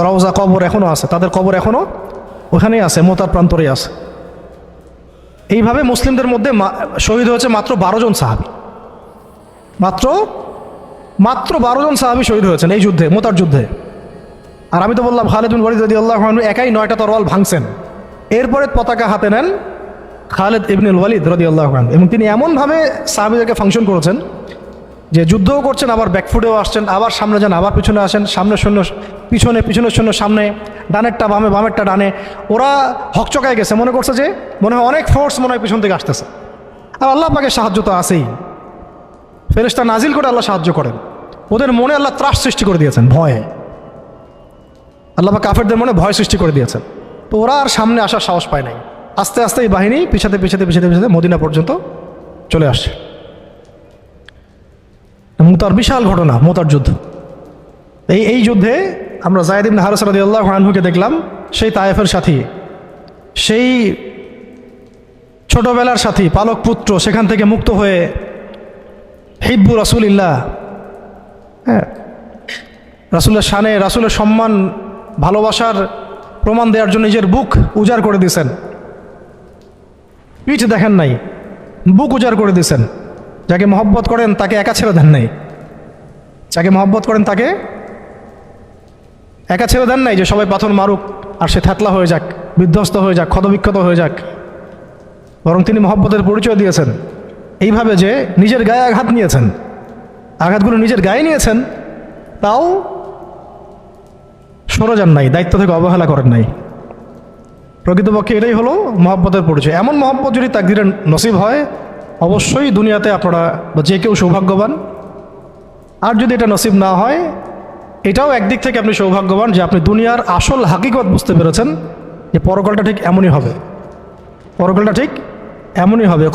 রওজা কবর এখনও আছে, তাদের কবর এখনও ওখানেই আছে, মোতার প্রান্তরেই আছে। এইভাবে মুসলিমদের মধ্যে শহীদ হয়েছে মাত্র 12 জন সাহাবী। মাত্র 12 জন সাহাবী শহীদ হয়েছেন এই যুদ্ধে, মোতার যুদ্ধে। আর আমি তো বললাম খালিদ বিন ওয়ালিদ রাদিয়াল্লাহু আনহু একাই 9টা তরোয়াল ভাঙছেন। এরপরে পতাকা হাতে নেন খালিদ ইবনুল ওয়ালিদ রাদিয়াল্লাহু আনহু, এবং তিনি এমনভাবে সাহাবীদেরকে ফাংশন করেছেন যে যুদ্ধও করছেন, আবার ব্যাকফুটেও আসছেন, আবার সামনে যান, আবার পিছনে আসেন, সামনে সৈন্য পিছনে, পিছনের সৈন্য সামনে, ডানেরটা বামে, বামেরটা ডানে। ওরা হকচকায় গেছে, মনে করছে যে মনে হয় অনেক ফোর্স মনে হয় পিছন থেকে আসতেছে। আর আল্লাহ পাকের সাহায্য তো আছেই, ফেরেশতা নাজিল করে আল্লাহ সাহায্য করেন। ওদের মনে আল্লাহ ত্রাস সৃষ্টি করে দিয়েছেন, ভয়ে। আল্লাহ পাক কাফেরদের মনে ভয় সৃষ্টি করে দিয়েছেন। তো ওরা আর সামনে আসার সাহস পায় নাই। আস্তে আস্তে এই বাহিনী পিছাতে পিছাতে পিছাতে পিছাতে মদিনা পর্যন্ত চলে আসছে। মুতার বিশাল ঘটনা, মুতার যুদ্ধ। এই যুদ্ধে আমরা যায়েদ ইবনে হারেসা রাদিয়াল্লাহু আনহুকে দেখলাম, সেই তায়েফের সাথী, সেই ছোটবেলার সাথী, পালক পুত্র, সেখান থেকে মুক্ত হয়ে হিব্বু রাসূলিল্লাহ, হ্যাঁ, রাসূলের শানে, রাসূলের সম্মান, ভালোবাসার প্রমাণ দেওয়ার জন্য নিজের বুক উজাড় করে দিয়েছেন। পিঠ দেখেন নাই, বুক উজাড় করে দিয়েছেন। যাকে মহব্বত করেন তাকে একা ছেড়ে দেন নাই, যাকে মহব্বত করেন তাকে একা ছেড়ে দেন নাই যে সবাই পাথর মারুক আর সে থ্যাতলা হয়ে যাক, বিধ্বস্ত হয়ে যাক, ক্ষতবিক্ষত হয়ে যাক। বরং তিনি মহব্বতের পরিচয় দিয়েছেন এইভাবে যে নিজের গায়ে আঘাত নিয়েছেন, আঘাতগুলো নিজের গায়ে নিয়েছেন, তাও সরে যান নাই, দায়িত্ব থেকে অবহেলা করেন নাই। প্রকৃতপক্ষে এটাই হলো মহব্বতের পরিচয়। এমন মহব্বত যদি তাকদীরে নসিব হয়, অবশ্যই দুনিয়াতে আপনারা বা যে কেউ সৌভাগ্যবান। আর যদি এটা নসিব না হয়, এটাও একদিক থেকে আপনি সৌভাগ্যবান যে আপনি দুনিয়ার আসল হাকিকত বুঝতে পেরেছেন যে পরকালটা ঠিক এমনই হবে, পরকালটা ঠিক এমনই হবে,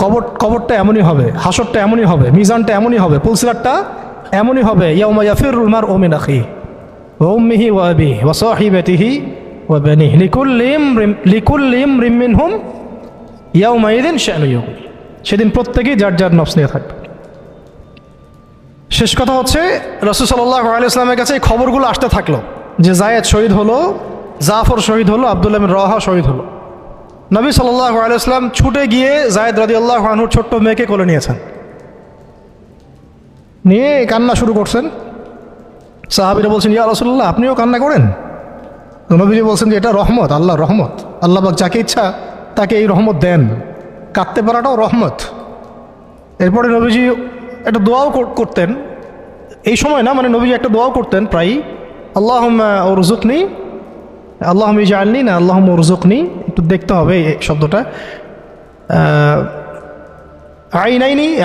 কবরটা এমনই হবে, হাসরটা এমনই হবে, মিজানটা এমনই হবে, পুলসিরাতটা এমনই হবে। ইয়াউমা ইয়াফিরুল মারউ মিন আখিহি ওয়া উম্মিহি ওয়া আবিহি ওয়া সাহিবাতিহি ওয়া বানিহি লিকুল্লি ইমরিন মিনহুম ইয়াউমাইযিন শা'নুন ইউগনি। সেদিন প্রত্যেকেই যার যার নফস নিয়ে থাকবে। শেষ কথা হচ্ছে, রাসূল সাল্লাল্লাহু আলাইহি ওয়াসাল্লামের কাছে এই খবরগুলো আসতে থাকলো যে যায়েদ শহীদ হলো, জাফর শহীদ হলো, আব্দুল্লাহ বিন রাওয়াহা শহীদ হলো। নবী সাল্লাল্লাহু আলাইহি ওয়াসাল্লাম ছুটে গিয়ে যায়েদ রাদিয়াল্লাহু আনহুর ছোট্ট মেয়েকে কোলে নিয়েছেন, নিয়ে কান্না শুরু করছেন। সাহাবীরা বলছেন, ইয়া রাসূলুল্লাহ, আপনিও কান্না করেন? তো নবীজি বলছেন যে এটা রহমত, আল্লাহর রহমত। আল্লাহ পাক যাকে ইচ্ছা তাকে এই রহমত দেন, কাঁদতে পারাটাও রহমত। এরপরে নবীজি একটা দোয়াও করতেন, এই সময় না, মানে নবীজি একটা দোয়াও করতেন প্রায়ই, আল্লাহুম্মা উরযুকনি, আল্লাহুম্মা ইজআলনি, না আল্লাহুম্মা উরযুকনি, একটু দেখতে হবে এই শব্দটা।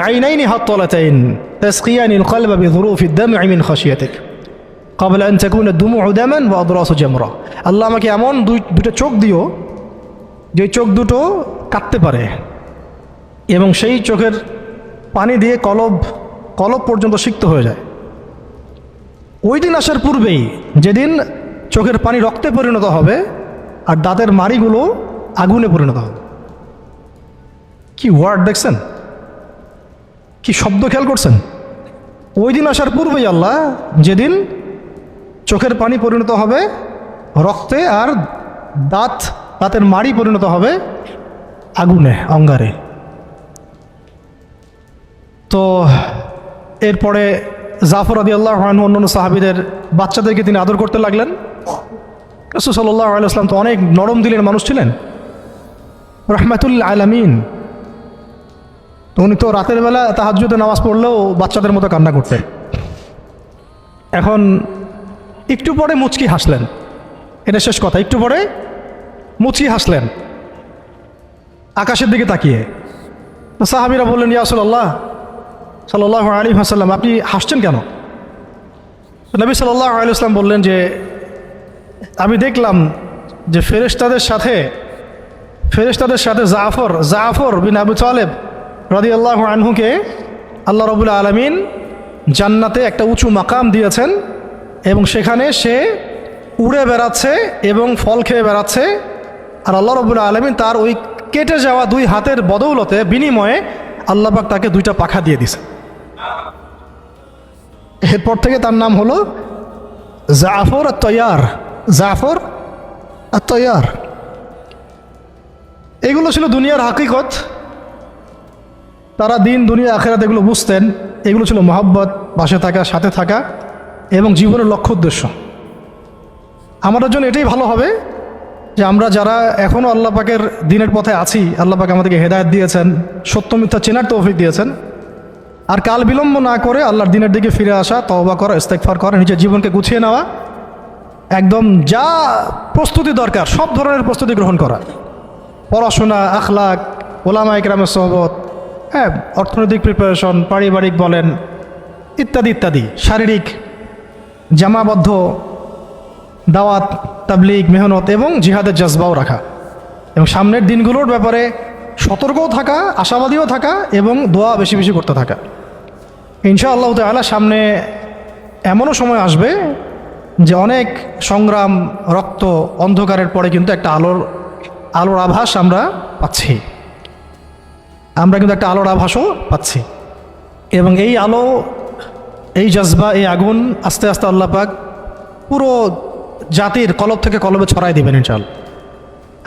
আইনাইনি হাত্তালাতাইন তাসকিয়ানিল কলবা বিযুরুফিদ দাম'i মিন খাশিয়াতিক ক্বাবলা আন তাকুনা দুমু'ু দামান ওয়া আদরাসু জামরা। আল্লাহ আমাকে এমন দুটো চোখ দিও যে চোখ দুটো কাঁদতে পারে এবং সেই চোখের পানি দিয়ে কলব পর্যন্ত সিক্ত হয়ে যায়। ওই দিন আসার পূর্বেই, যেদিন চোখের পানি রক্তে পরিণত হবে আর দাঁতের মাড়িগুলো আগুনে পরিণত হবে। কি ওয়ার্ড দেখছেন, কি শব্দ খেয়াল করছেন? ওই দিন আসার পূর্বেই আল্লাহ, যেদিন চোখের পানি পরিণত হবে রক্তে আর দাঁতের মাড়ি পরিণত হবে আগুনে, অঙ্গারে। তো এরপরে জাফর রাদিয়াল্লাহু আনহু অন্যান্য সাহাবীদের বাচ্চাদেরকে তিনি আদর করতে লাগলেন। রাসূল সাল্লাল্লাহু আলাইহি ওয়াসাল্লাম তো অনেক নরম দিলের মানুষ ছিলেন, রাহমাতুল আলামিন। তো উনি তো রাতের বেলা তাহাজ্জুদে নামাজ পড়লেও বাচ্চাদের মতো কান্না করতেন। এখন একটু পরে মুচকি হাসলেন, এটা শেষ কথা। একটু পরে মুচকি হাসলেন আকাশের দিকে তাকিয়ে। তো সাহাবীরা বললেন, ইয়া রাসূলুল্লাহ সাল্লাল্লাহু আলাইহি ওয়াসাল্লাম, আপনি হাসছেন কেন? নবী সাল্লাল্লাহু আলাইহি ওয়াসাল্লাম বললেন যে আমি দেখলাম যে ফেরেশতাদের সাথে জাফর বিন আবু তালেব রাদিয়াল্লাহু আনহুকে আল্লাহ রাব্বুল আলামিন জান্নাতে একটা উঁচু মাকাম দিয়েছেন এবং সেখানে সে উড়ে বেড়াচ্ছে এবং ফল খেয়ে বেড়াচ্ছে। আর আল্লাহ রাব্বুল আলামিন তার ওই কেটে যাওয়া দুই হাতের বদৌলতে, বিনিময়ে আল্লাহ পাক তাকে দুইটা পাখা দিয়ে দিছে। এরপর থেকে তার নাম হলো জাফর আত-তাইয়ার, জাফর আত-তাইয়ার। এগুলো ছিল দুনিয়ার হাকিকত। তারা দিন দুনিয়া আখিরাত এগুলো বুঝতেন। এগুলো ছিল মহব্বত, পাশে থাকা, সাথে থাকা এবং জীবনের লক্ষ্য উদ্দেশ্য। আমাদের জন্য এটাই ভালো হবে যে আমরা যারা এখনও আল্লাহ পাকের দিনের পথে আছি, আল্লাহ পাক আমাদেরকে হেদায়েত দিয়েছেন, সত্য মিথ্যা চেনার তৌফিক দিয়েছেন। আর কাল বিলম্ব না করে আল্লাহর দিনের দিকে ফিরে আসা, তওবা করা, ইস্তেগফার করা, নিজের জীবনকে গুছিয়ে নেওয়া, একদম যা প্রস্তুতি দরকার সব ধরনের প্রস্তুতি গ্রহণ করা, পড়াশোনা, আখলাক, ওলামা ইকরামের সোহবত, হ্যাঁ, অর্থনৈতিক প্রিপারেশন, পারিবারিক বলেন, ইত্যাদি ইত্যাদি, শারীরিক জামাবদ্ধ দাওয়াত, তাবলীগ, মেহনত এবং জিহাদের জজবাও রাখা, এবং সামনের দিনগুলোর ব্যাপারে সতর্কও থাকা, আশাবাদীও থাকা এবং দোয়া বেশি বেশি করতে থাকা। ইনশাআল্লাহ তাআলা সামনে এমনও সময় আসবে যে অনেক সংগ্রাম, রক্ত, অন্ধকারের পরে কিন্তু একটা আলোর আভাস আমরা পাচ্ছি। আমরা কিন্তু একটা আলোর আভাসও পাচ্ছি এবং এই আলো, এই জজবা, এই আগুন আস্তে আস্তে আল্লাহ পাক পুরো জাতির কলব থেকে কলবে ছড়াই দিবেন ইনশাআল্লাহ।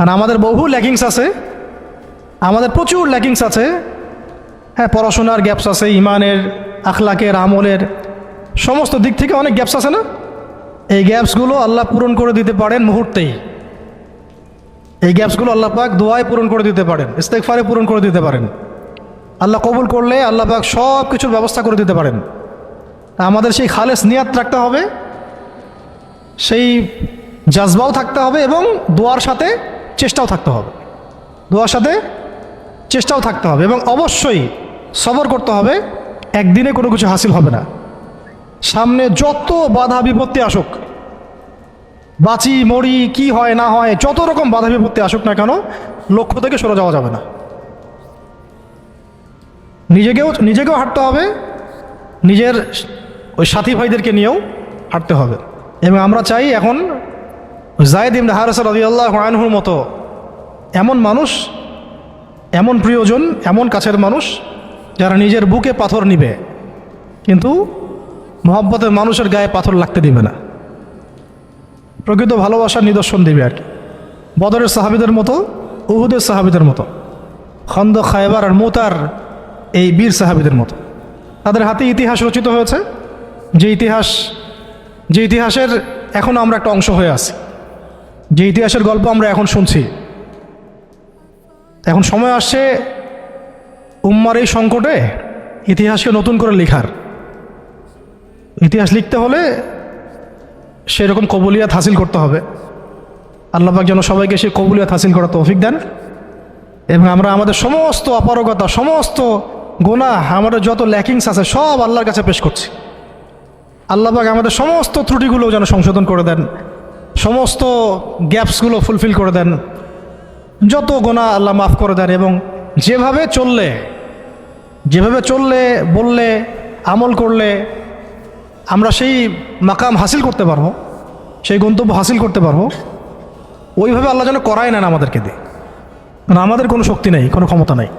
আর আমাদের বহু ল্যাকিংস আছে, আমাদের প্রচুর ল্যাকিংস আছে। হ্যাঁ, পড়াশোনার গ্যাপস আছে, ইমানের, আখলাকের, আমলের সমস্ত দিক থেকে অনেক গ্যাপস আছে না? এই গ্যাপসগুলো আল্লাহ পূরণ করে দিতে পারেন মুহূর্তেই। এই গ্যাপসগুলো আল্লাহ পাক দোয়ায় পূরণ করে দিতে পারেন, ইস্তেগফারে পূরণ করে দিতে পারেন। আল্লাহ কবুল করলে আল্লাহ পাক সব কিছুর ব্যবস্থা করে দিতে পারেন। আমাদের সেই খালেস নিয়াত রাখতে হবে, সেই জাজবাও থাকতে হবে এবং দোয়ার সাথে চেষ্টাও থাকতে হবে, দোয়ার সাথে চেষ্টাও থাকতে হবে এবং অবশ্যই সবর করতে হবে। একদিনে কোনো কিছু হাসিল হবে না। সামনে যত বাধা বিপত্তি আসুক, বাঁচি মরি কি হয় না হয়, যত রকম বাধা বিপত্তি আসুক না কেন, লক্ষ্য থেকে সরে যাওয়া যাবে না। নিজেকেও হাঁটতে হবে, নিজের ওই সাথী ভাইদেরকে নিয়েও হাঁটতে হবে। এবং আমরা চাই এখন যায়েদ ইবনে হারেসা রাদিয়াল্লাহু আনহুর মতো এমন মানুষ, এমন প্রিয়জন, এমন কাছের মানুষ যারা নিজের বুকে পাথর নিবে কিন্তু মহব্বতের মানুষের গায়ে পাথর লাগতে দিবে না, প্রকৃত ভালোবাসার নিদর্শন দিবে আর কি। বদরের সাহাবীদের মতো, উহুদের সাহাবীদের মতো, খন্দক, খায়বার আর মুতার এই বীর সাহাবীদের মতো। তাদের হাতে ইতিহাস রচিত হয়েছে, যে ইতিহাসের এখন আমরা একটা অংশ হয়ে আছি, যে ইতিহাসের গল্প আমরা এখন শুনছি। এখন সময় আসছে উম্মার এই সংকটে ইতিহাসকে নতুন করে লেখার। ইতিহাস লিখতে হলে সেরকম কবুলিয়াত হাসিল করতে হবে। আল্লাহ পাক যেন সবাইকে সেই কবুলিয়াত হাসিল করার তৌফিক দেন এবং আমরা আমাদের সমস্ত অপারগতা, সমস্ত গুনাহ, আমাদের যত ল্যাকিংস আছে সব আল্লাহর কাছে পেশ করছি। আল্লাহ পাক আমাদের সমস্ত ত্রুটিগুলো যেন সংশোধন করে দেন, সমস্ত গ্যাপসগুলো ফুলফিল করে দেন, যত গুনাহ আল্লাহ মাফ করে দেন এবং যেভাবে চললে বললে আমল করলে আমরা সেই মাকাম হাসিল করতে পারবো, সেই গন্তব্য হাসিল করতে পারবো, ওইভাবে আল্লাহ যেন করায় নেন আমাদেরকে দিয়ে। কারণ আমাদের কোনো শক্তি নেই, কোনো ক্ষমতা নেই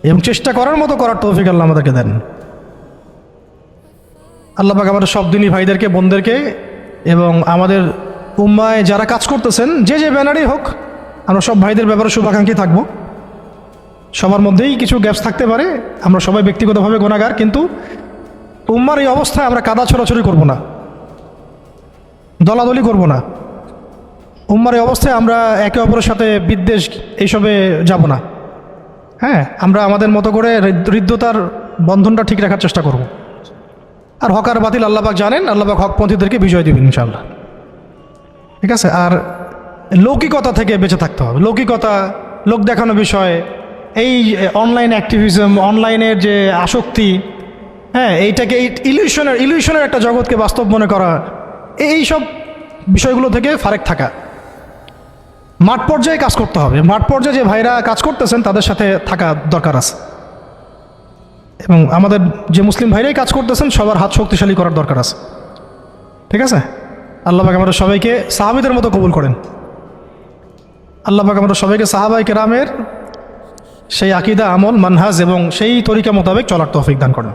এবং চেষ্টা করার মতো করার তৌফিক আল্লাহ আমাদেরকে দেন। আল্লাহ পাক আমাদের সব দিনী ভাইদেরকে, বোনদেরকে এবং আমাদের উম্মায় যারা কাজ করতেছেন যে ব্যানারই হোক, আমরা সব ভাইদের ব্যাপারে শুভাকাঙ্ক্ষী থাকব। সবার মধ্যেই কিছু গ্যাপস থাকতে পারে, আমরা সবাই ব্যক্তিগতভাবে গুনাহগার, কিন্তু উম্মার এই অবস্থায় আমরা কাদা ছড়াছড়ি করব না, দলাদলি করব না। উম্মার এই অবস্থায় আমরা একে অপরের সাথে বিদ্বেষ এইসবে যাব না। হ্যাঁ, আমরা আমাদের মতো করে হৃদ্যতার বন্ধনটা ঠিক রাখার চেষ্টা করব। আর হক আর বাতিল আল্লাহ পাক জানেন, আল্লাহ পাক হকপন্থীদেরকে বিজয় দেবেন ইনশাআল্লাহ। ঠিক আছে? আর লৌকিকতা থেকে বেঁচে থাকতে হবে। লৌকিকতা, লোক দেখানো বিষয়, এই অনলাইন অ্যাক্টিভিজম, অনলাইনের যে আসক্তি, হ্যাঁ, এইটাকে এই ইলিউশনের একটা জগৎকে বাস্তব মনে করা, এই সব বিষয়গুলো থেকে ফারেক থাকা, মাঠ পর্যায়ে কাজ করতে হবে। মাঠ পর্যায়ে যে ভাইরা কাজ করতেছেন তাদের সাথে থাকা দরকার আছে এবং আমাদের যে মুসলিম ভাইরাই কাজ করতেছেন সবার হাত শক্তিশালী করার দরকার আছে। ঠিক আছে? আল্লাহ পাক আমাদের সবাইকে সাহাবীদের মতো কবুল করেন। আল্লাহ পাক আমাদের সবাইকে সাহাবায়ে কেরামের সেই আকীদা, আমল, মানহাজ এবং সেই তরিকা মোতাবেক চলার তৌফিক দান করেন।